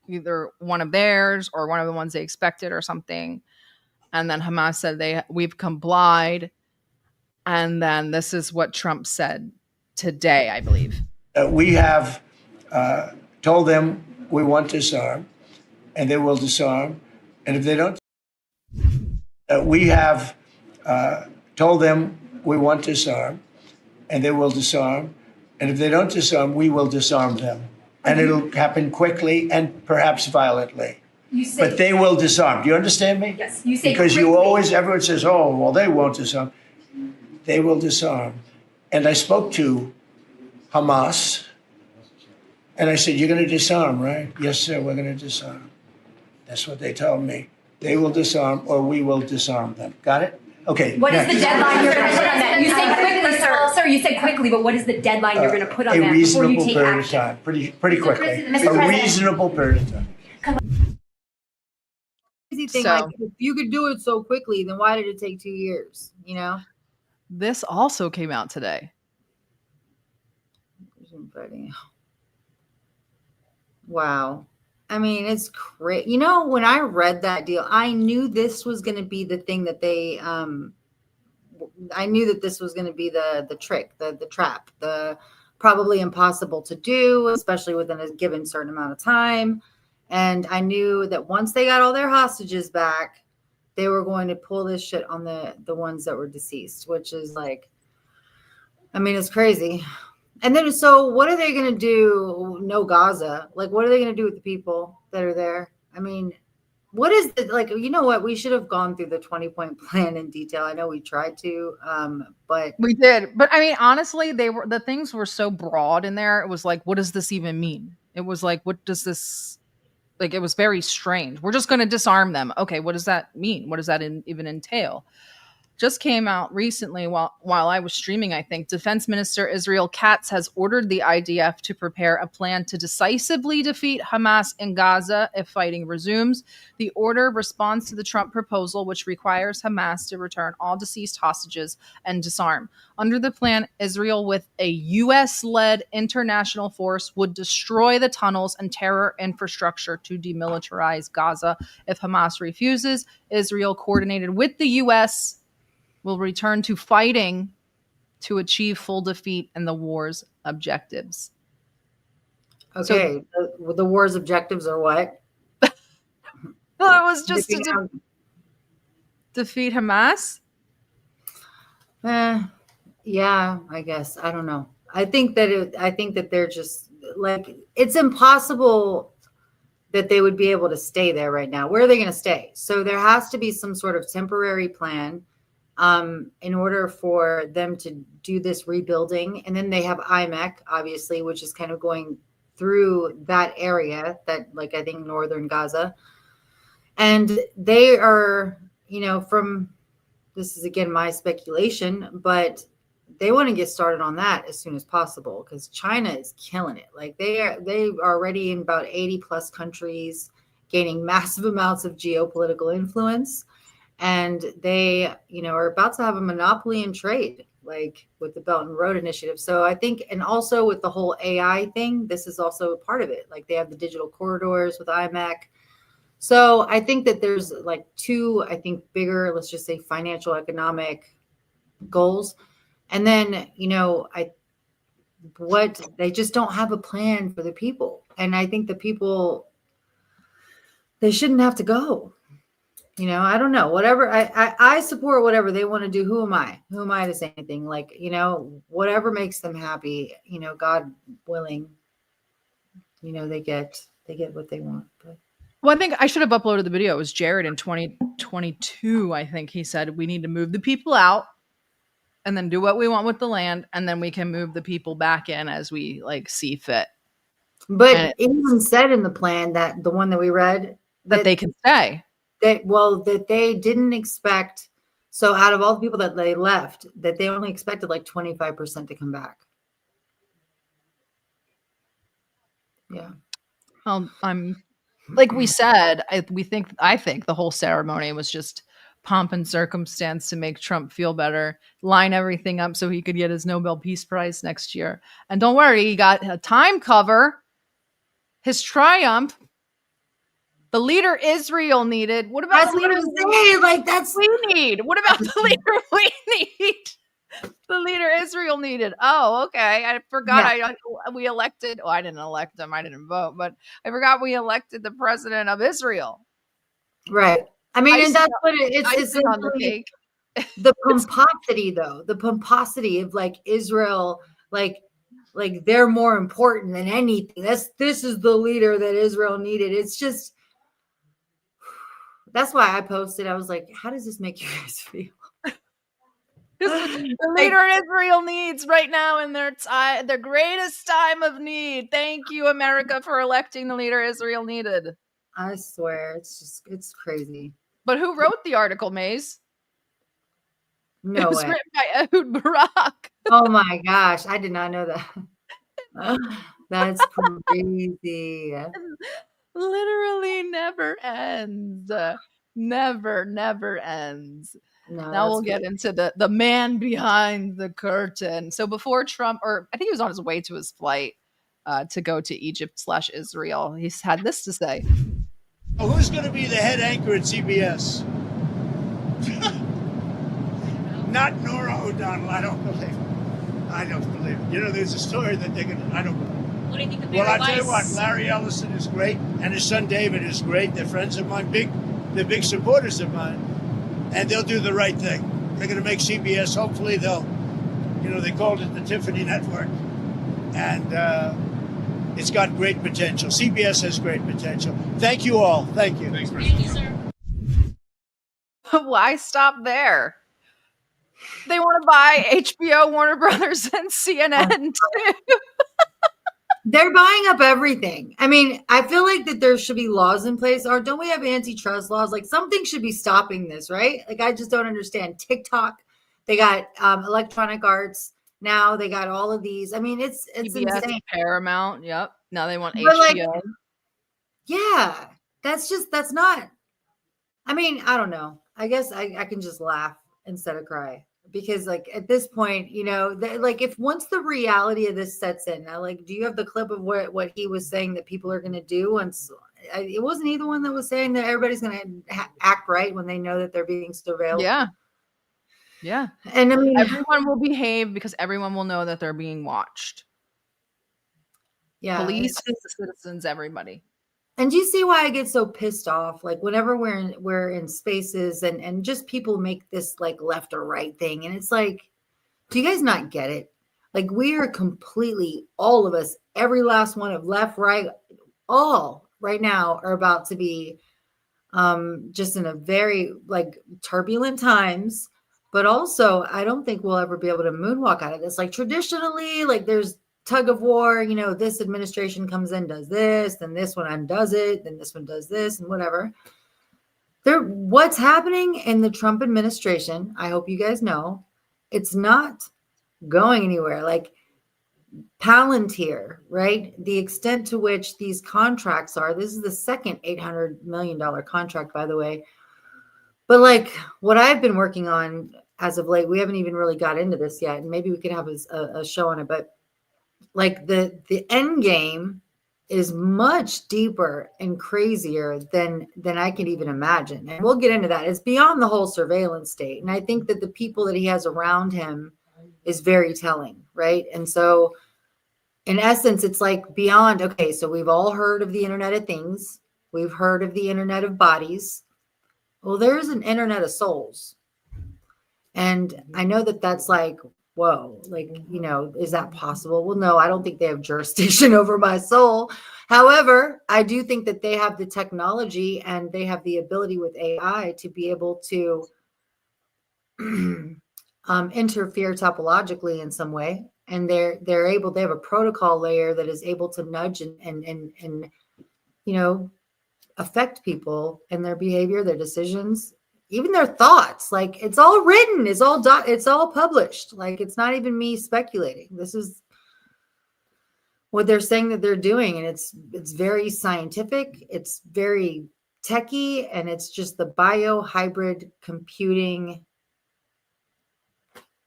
either one of theirs or one of the ones they expected or something. And then Hamas said we've complied. And then this is what Trump said today, I believe. We have told them we want to disarm, and they will disarm. And if they don't, we have told them we want to disarm, and they will disarm. And if they don't disarm, we will disarm them. And it'll happen quickly and perhaps violently. But they will disarm. Do you understand me? Yes. You say because quickly. everyone says, oh, well, they won't disarm. They will disarm. And I spoke to Hamas, and I said, you're going to disarm, right? Yes, sir, we're going to disarm. That's what they told me. They will disarm, or we will disarm them. Got it? Okay. What is the deadline you're going to put on that? You say quickly, sir. Sir, you said quickly, but what is the deadline you're going to put on that before you take action? A reasonable period of time. Pretty quickly. A reasonable period of time. Crazy thing, like if you could do it so quickly, then why did it take 2 years? You know. This also came out today. Wow. I mean, it's crazy. You know, when I read that deal, I knew this was going to be the thing that they, I knew that this was going to be the trick, the trap, the probably impossible to do, especially within a given certain amount of time. And I knew that once they got all their hostages back, they were going to pull this shit on the ones that were deceased, which is like, I mean, it's crazy. And then, so what are they going to do? No Gaza. Like, what are they going to do with the people that are there? I mean, what is the, like, you know what? We should have gone through the 20-point plan in detail. I know we tried to, but we did. But I mean, honestly, the things were so broad in there. It was like, what does this even mean? It was like, what does this, like, it was very strange. We're just going to disarm them. Okay. What does that mean? What does that even entail? just came out recently while I was streaming, I think. Defense Minister Israel Katz has ordered the IDF to prepare a plan to decisively defeat Hamas in Gaza if fighting resumes. The order responds to the Trump proposal, which requires Hamas to return all deceased hostages and disarm. Under the plan, Israel, with a U.S.-led international force, would destroy the tunnels and terror infrastructure to demilitarize Gaza. If Hamas refuses, Israel, coordinated with the U.S., will return to fighting to achieve full defeat and the war's objectives. Okay, so the war's objectives are what? Well, it was just to defeat Hamas. Yeah, I guess. I don't know. I think that they're just like, it's impossible that they would be able to stay there right now. Where are they going to stay? So there has to be some sort of temporary plan in order for them to do this rebuilding. And then they have IMEC, obviously, which is kind of going through that area, that, like, I think northern Gaza. And they are, from, this is again my speculation, but they want to get started on that as soon as possible, because China is killing it. Like, they are already in about 80 plus countries, gaining massive amounts of geopolitical influence. And they, are about to have a monopoly in trade, like with the Belt and Road Initiative. So I think, and also with the whole AI thing, this is also a part of it. Like, they have the digital corridors with IMEC. So I think that there's like two, bigger, let's just say, financial, economic goals. And then, they just don't have a plan for the people. And I think the people, they shouldn't have to go. I don't know, whatever. I support whatever they want to do. Who am I to say anything? Like, whatever makes them happy, God willing, they get what they want. But. Well, I think I should have uploaded the video. It was Jared in 2022. I think he said, we need to move the people out and then do what we want with the land. And then we can move the people back in as we see fit. But it even said in the plan, that the one that we read, that they can stay. That they didn't expect. So out of all the people that they left, that they only expected like 25% to come back. Yeah. I'm like we said, I think the whole ceremony was just pomp and circumstance to make Trump feel better, line everything up so he could get his Nobel Peace Prize next year. And don't worry, he got a time cover. His triumph. The leader Israel needed. What about the leader that's we need? What about the leader we need? The leader Israel needed. Oh, okay. I forgot. Yeah. We elected. Oh, I didn't elect him. I didn't vote, but I forgot we elected the president of Israel. Right. I mean, and that's what it's on the cake. The pomposity, though. The pomposity of Israel, like they're more important than anything. This is the leader that Israel needed. It's just. That's why I posted. I was like, how does this make you guys feel? The leader Israel needs right now in their greatest time of need. Thank you, America, for electing the leader Israel needed. I swear, it's crazy. But who wrote the article, Maze? No way. It was written by Ehud Barak. Oh my gosh, I did not know that. That's crazy. Literally never ends. Never ends. No, now we'll get into the man behind the curtain. So before Trump, or I think he was on his way to his flight to go to Egypt/Israel, he's had this to say. Oh, who's going to be the head anchor at CBS? Not Norah O'Donnell. I don't believe it. There's a story that they're going to, I don't believe it. What do you think of Well, I'll tell you what, Larry Ellison is great, and his son David is great. They're friends of mine, they're big supporters of mine, and they'll do the right thing. They're going to make CBS, hopefully they called it the Tiffany Network, and it's got great potential. CBS has great potential. Thank you all. Thank you. Thanks, Thank you, sir. Why stop there? They want to buy HBO, Warner Brothers, and CNN too. They're buying up everything. I mean, I feel like that there should be laws in place, or don't we have antitrust laws? Like something should be stopping this, right? Like I just don't understand. TikTok, they got Electronic Arts. Now they got all of these. I mean, it's PBS, insane. Paramount. Yep. Now they want But like, HBO. yeah, that's not. I mean, I don't know. I guess I can just laugh instead of cry because like at this point, like if once the reality of this sets in, now like, do you have the clip of what he was saying that people are going to do once? It wasn't he the one that was saying that everybody's going to act right when they know that they're being surveilled. Yeah. And I mean, everyone will behave because everyone will know that they're being watched. Yeah. Police, citizens, everybody. And do you see why I get so pissed off? Like whenever we're in spaces and just people make this like left or right thing. And it's like, do you guys not get it? Like we are completely, all of us, every last one of left, right, all right now are about to be just in a very like turbulent times. But also, I don't think we'll ever be able to moonwalk out of this. Like traditionally, like there's tug of war, this administration comes in, does this, then this one undoes it, then this one does this and whatever. What's happening in the Trump administration, I hope you guys know, it's not going anywhere. Like Palantir, right? The extent to which these contracts are, this is the second $800 million contract, by the way. But like what I've been working on as of late, we haven't even really got into this yet. And maybe we could have a show on it, but like the end game is much deeper and crazier than I can even imagine. And we'll get into that. It's beyond the whole surveillance state. And I think that the people that he has around him is very telling, right? And so in essence, it's like beyond, okay, so we've all heard of the Internet of Things. We've heard of the Internet of Bodies. Well, there's an Internet of Souls. And I know that that's like, whoa, like, is that possible? Well, no, I don't think they have jurisdiction over my soul. However, I do think that they have the technology and they have the ability with AI to be able to interfere topologically in some way. And they have a protocol layer that is able to nudge and affect people and their behavior, their decisions, even their thoughts. Like it's all written, it's all published. Like it's not even me speculating. This is what they're saying that they're doing. And it's very scientific. It's very techie. And it's just the bio-hybrid computing.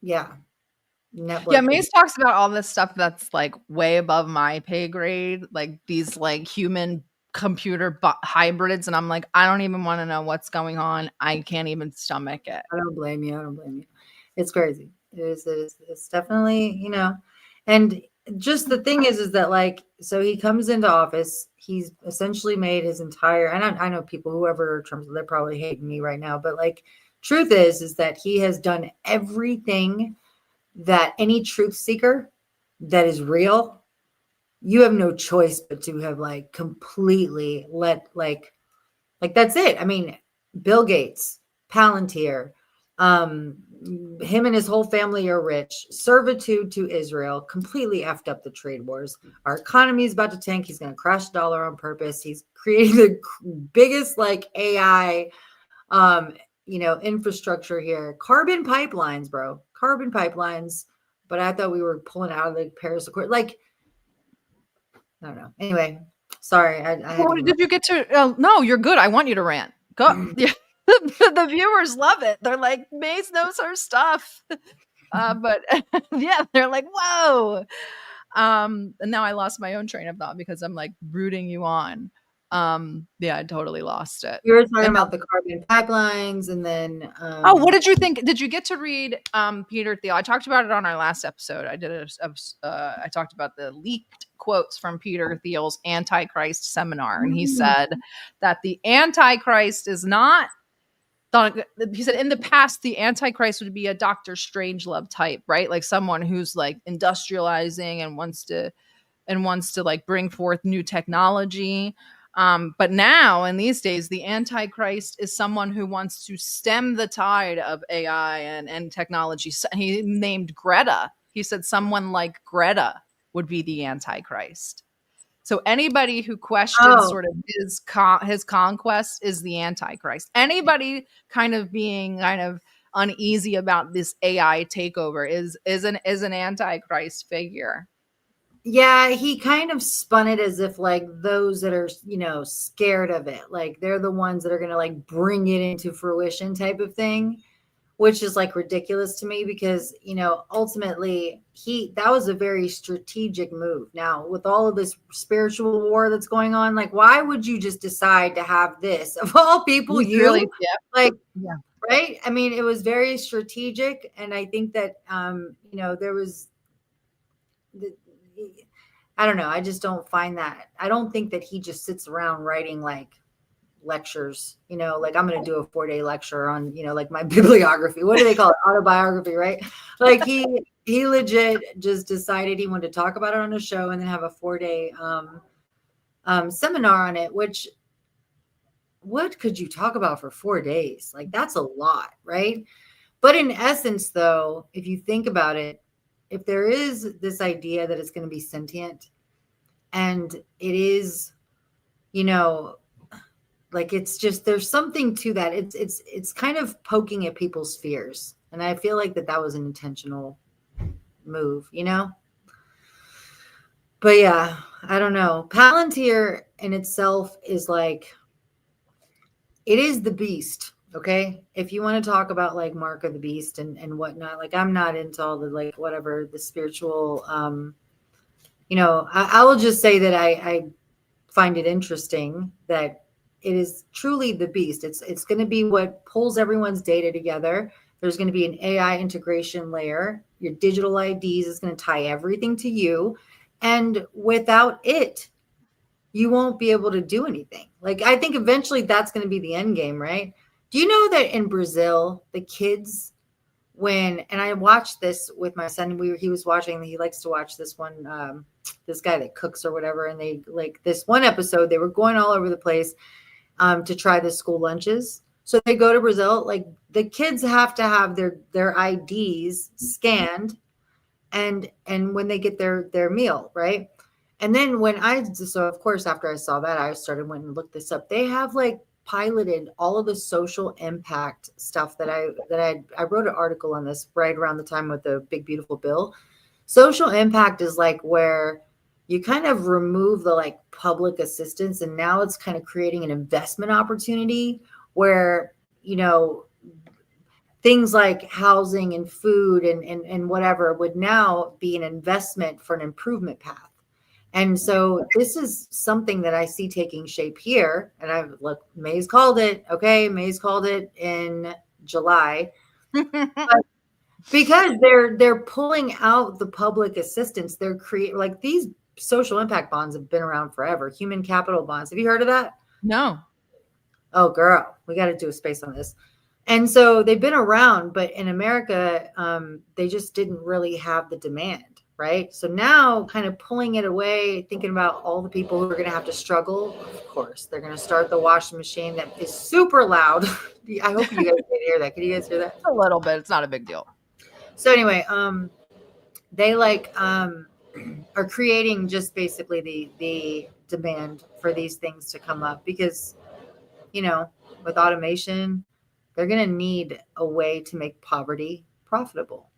Yeah. Network. Yeah, Mace talks about all this stuff that's like way above my pay grade, like these like human computer hybrids, and I'm like, I don't even want to know what's going on. I can't even stomach it. I don't blame you. It's crazy. It's definitely, and just the thing is that like, so he comes into office, he's essentially made his entire, and I know people, whoever Trump's, they're probably hating me right now, but like, truth is that he has done everything that any truth seeker that is real, you have no choice but to have like completely let like that's it. I mean, Bill Gates, Palantir, him and his whole family are rich, servitude to Israel, completely effed up the trade wars. Our economy is about to tank. He's going to crash the dollar on purpose. He's creating the biggest like AI, infrastructure here. Carbon pipelines, bro. Carbon pipelines. But I thought we were pulling out of the Paris Accord. Like, I don't know. Anyway, sorry. Did you get to? No, you're good. I want you to rant. Go. Yeah. The viewers love it. They're like, Mace knows her stuff. But yeah, they're like, whoa. And now I lost my own train of thought because I'm like rooting you on. Yeah, I totally lost it. You were talking about the carbon pipelines and then what did you think? Did you get to read Peter Thiel? I talked about it on our last episode. I talked about the leaked quotes from Peter Thiel's Antichrist seminar, and he said that the Antichrist is not he said in the past the Antichrist would be a Dr. Strangelove type, right? Like someone who's like industrializing and wants to like bring forth new technology. But now in these days, the Antichrist is someone who wants to stem the tide of AI and technology. So he named Greta. He said someone like Greta. would be the Antichrist. So anybody who questions sort of his conquest is the Antichrist. Anybody kind of being kind of uneasy about this AI takeover is an Antichrist figure. Yeah, he kind of spun it as if like those that are, scared of it, like they're the ones that are going to like bring it into fruition type of thing, which is like ridiculous to me because, ultimately that was a very strategic move. Now, with all of this spiritual war that's going on, like, why would you just decide to have this of all people, Really, like, yeah. Right? I mean, it was very strategic. And I think that, there was I don't know. I just don't find that. I don't think that he just sits around writing like lectures, like I'm going to do a 4-day lecture on, like my bibliography. What do they call it? Autobiography, right? Like he legit just decided he wanted to talk about it on a show and then have a 4-day seminar on it, which what could you talk about for 4 days? Like that's a lot, right? But in essence, though, if you think about it, if there is this idea that it's going to be sentient and it is, like it's just, there's something to that. It's kind of poking at people's fears. And I feel like that was an intentional move, But yeah, I don't know. Palantir in itself is like, it is the beast. Okay. If you want to talk about like Mark of the Beast and whatnot, like I'm not into all the like whatever the spiritual, I will just say that I find it interesting that it is truly the beast. It's going to be what pulls everyone's data together. There's going to be an AI integration layer. Your digital IDs is going to tie everything to you. And without it, you won't be able to do anything. Like, I think eventually that's going to be the end game, right? Do you know that in Brazil, the kids, and I watched this with my son, he was watching, he likes to watch this one, this guy that cooks or whatever. And they like this one episode, they were going all over the place to try the school lunches. So they go to Brazil, like the kids have to have their IDs scanned and when they get their meal, right? And then so of course, after I saw that, I went and looked this up. They have like piloted all of the social impact stuff that I wrote an article on this right around the time with the Big Beautiful Bill. Social impact is like where you kind of remove the like public assistance and now it's kind of creating an investment opportunity where, things like housing and food and whatever would now be an investment for an improvement path. And so this is something that I see taking shape here. And May's called it. Okay. May's called it in July. Because they're pulling out the public assistance. They're creating like these social impact bonds have been around forever. Human capital bonds. Have you heard of that? No. Oh, girl, we got to do a space on this. And so they've been around, but in America, they just didn't really have the demand. Right. So now kind of pulling it away, thinking about all the people who are going to have to struggle. Of course, they're going to start the washing machine that is super loud. I hope you guys can hear that. Can you guys hear that? A little bit. It's not a big deal. So anyway, they are creating just basically the demand for these things to come up because, with automation, they're going to need a way to make poverty profitable.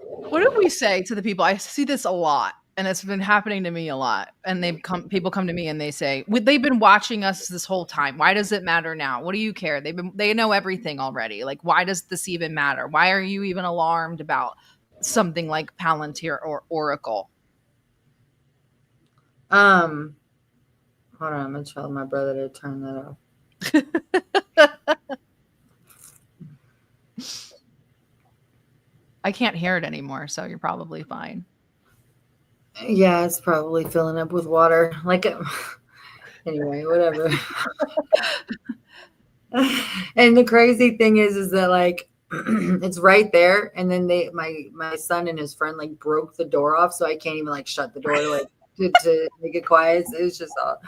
What do we say to the people? I see this a lot, and it's been happening to me a lot. And people come to me and they say, "They've been watching us this whole time. Why does it matter now? What do you care? They know everything already. Like, why does this even matter? Why are you even alarmed about something like Palantir or Oracle?" Hold on, I'm gonna tell my brother to turn that off. I can't hear it anymore, so you're probably fine. Yeah, it's probably filling up with water. Like, anyway, whatever. And the crazy thing is that like it's right there, and then my son and his friend like broke the door off, so I can't even like shut the door like to make it quiet. It was just all,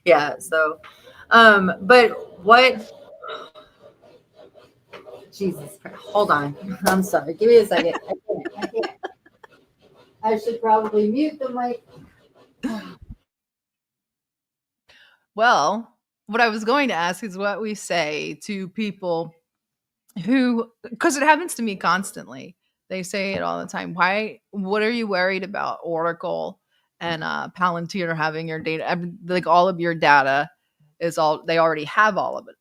yeah. So, but what? Jesus Christ. Hold on. I'm sorry. Give me a second. I should probably mute the mic. Well, what I was going to ask is what we say to people who, because it happens to me constantly. They say it all the time. What are you worried about Oracle and Palantir having your data? Like all of your data they already have all of it.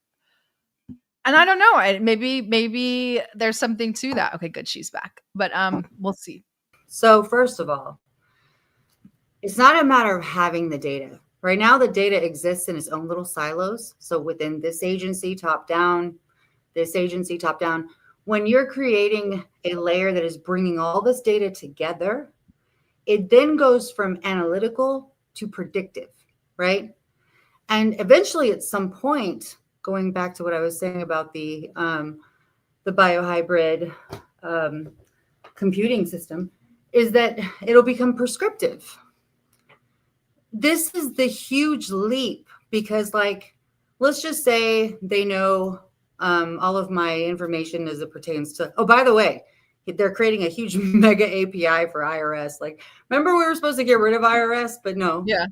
And I don't know. Maybe there's something to that. Okay, good. She's back. But we'll see. So first of all, it's not a matter of having the data. Right now, the data exists in its own little silos. So within this agency, top down, this agency, top down. When you're creating a layer that is bringing all this data together, it then goes from analytical to predictive, right? And eventually, at some point, going back to what I was saying about the biohybrid computing system, is that it'll become prescriptive. This is the huge leap because, like, let's just say they know all of my information as it pertains to, oh, by the way, they're creating a huge mega API for IRS. Like, remember we were supposed to get rid of IRS, but no. Yeah.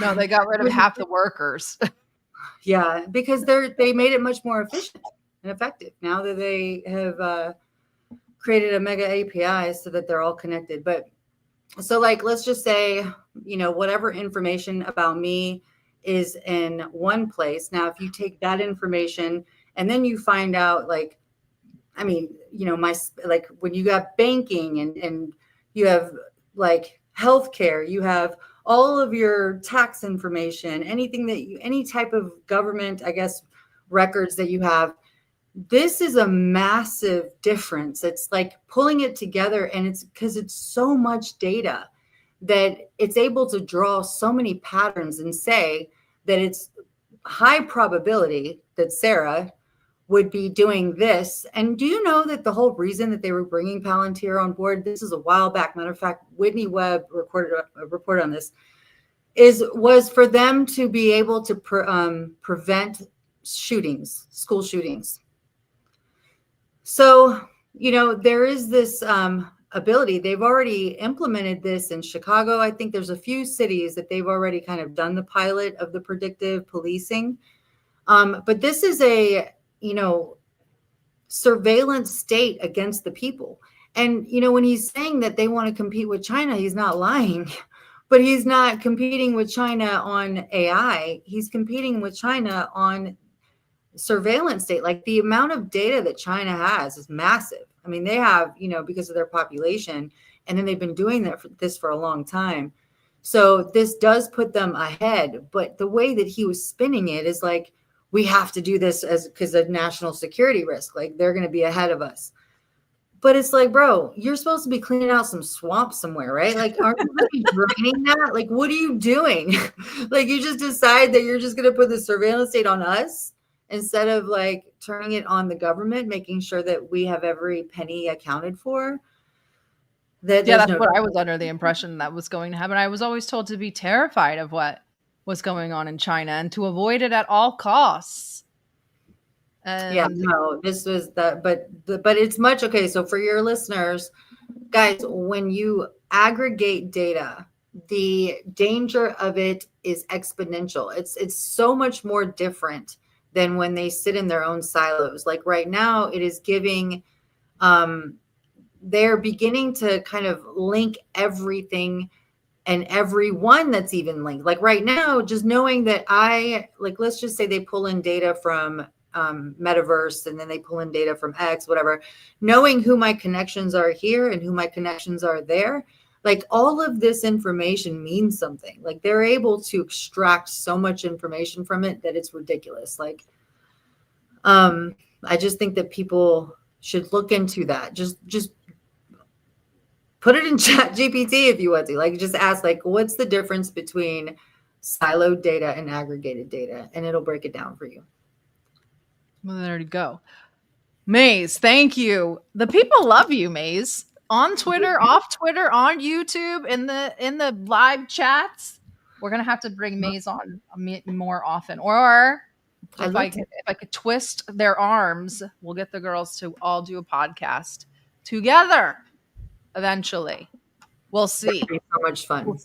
No, they got rid of half the workers. Yeah, because they made it much more efficient and effective now that they have created a mega API so that they're all connected. But so, like, let's just say, whatever information about me is in one place. Now, if you take that information and then you find out, like, when you got banking and you have like healthcare, you have all of your tax information, any type of government, I guess, records that you have. This is a massive difference. It's like pulling it together, and it's because it's so much data that it's able to draw so many patterns and say that it's high probability that Sarah would be doing this. And do you know that the whole reason that they were bringing Palantir on board, this is a while back, matter of fact, Whitney Webb recorded a report on this, was for them to be able to prevent school shootings. So, there is this ability. They've already implemented this in Chicago. I think there's a few cities that they've already kind of done the pilot of the predictive policing. But this is a, surveillance state against the people. And, when he's saying that they want to compete with China, he's not lying, but he's not competing with China on AI. He's competing with China on surveillance state. Like, the amount of data that China has is massive. I mean, they have, because of their population, and then they've been doing this for a long time. So this does put them ahead. But the way that he was spinning it is like, we have to do this because of national security risk. Like, they're going to be ahead of us. But it's like, bro, you're supposed to be cleaning out some swamp somewhere, right? Like, aren't you really draining that? Like, what are you doing? Like, you just decide that you're just going to put the surveillance state on us instead of like turning it on the government, making sure that we have every penny accounted for. That's what I was under the impression that was going to happen. I was always told to be terrified of what was going on in China and to avoid it at all costs. This was that, but it's much okay. So for your listeners, guys, when you aggregate data, the danger of it is exponential. It's so much more different than when they sit in their own silos. Like right now, it is giving, they're beginning to kind of link everything and everyone that's even linked. Like right now, just knowing that let's just say they pull in data from Metaverse, and then they pull in data from X, whatever, knowing who my connections are here and who my connections are there. Like, all of this information means something. Like, they're able to extract so much information from it that it's ridiculous. Like, I just think that people should look into that. Just put it in Chat GPT if you want to. Like, just ask, like, what's the difference between siloed data and aggregated data? And it'll break it down for you. Well, there you go. Maze, thank you. The people love you, Maze. On Twitter, off Twitter, on YouTube, in the live chats. We're gonna have to bring Maze on more often. Or if I could twist their arms, we'll get the girls to all do a podcast together eventually. We'll see. It'll be so much fun.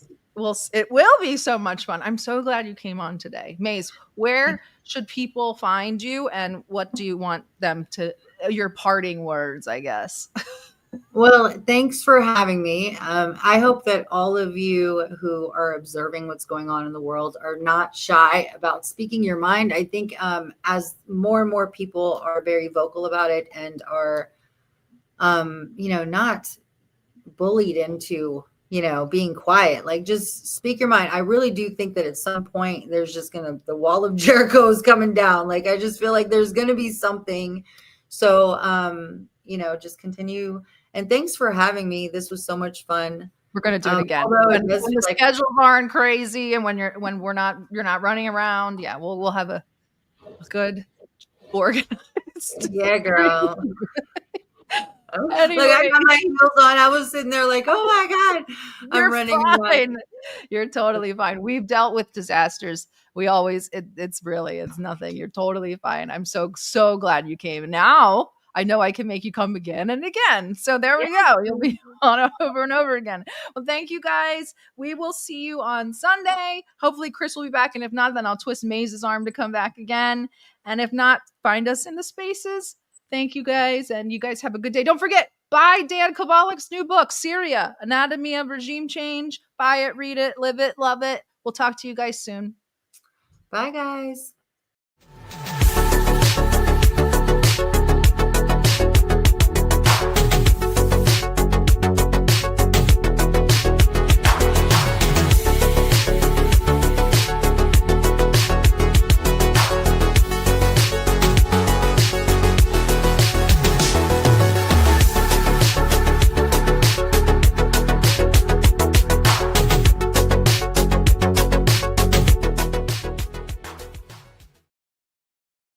It will be so much fun. I'm so glad you came on today. Maze, where should people find you, and what do you want them to, your parting words, I guess? Well, thanks for having me. I hope that all of you who are observing what's going on in the world are not shy about speaking your mind. I think as more and more people are very vocal about it and are, not bullied into, being quiet, like just speak your mind. I really do think that at some point there's just the wall of Jericho is coming down. Like, I just feel like there's going to be something. So, just continue. And thanks for having me. This was so much fun. We're gonna do it again. When the schedules aren't crazy and when you're not running around, yeah, we'll have a good organized. Yeah, girl. Anyway. Look, I got my heels on. I was sitting there like, oh my God, I'm running. Fine. You're totally fine. We've dealt with disasters. We always, it's nothing. You're totally fine. I'm so glad you came. Now I know I can make you come again and again. So there we go. You'll be on over and over again. Well, thank you guys. We will see you on Sunday. Hopefully Chris will be back. And if not, then I'll twist Maze's arm to come back again. And if not, find us in the spaces. Thank you guys. And you guys have a good day. Don't forget, buy Dan Kovalik's new book, Syria, Anatomy of Regime Change. Buy it, read it, live it, love it. We'll talk to you guys soon. Bye, guys.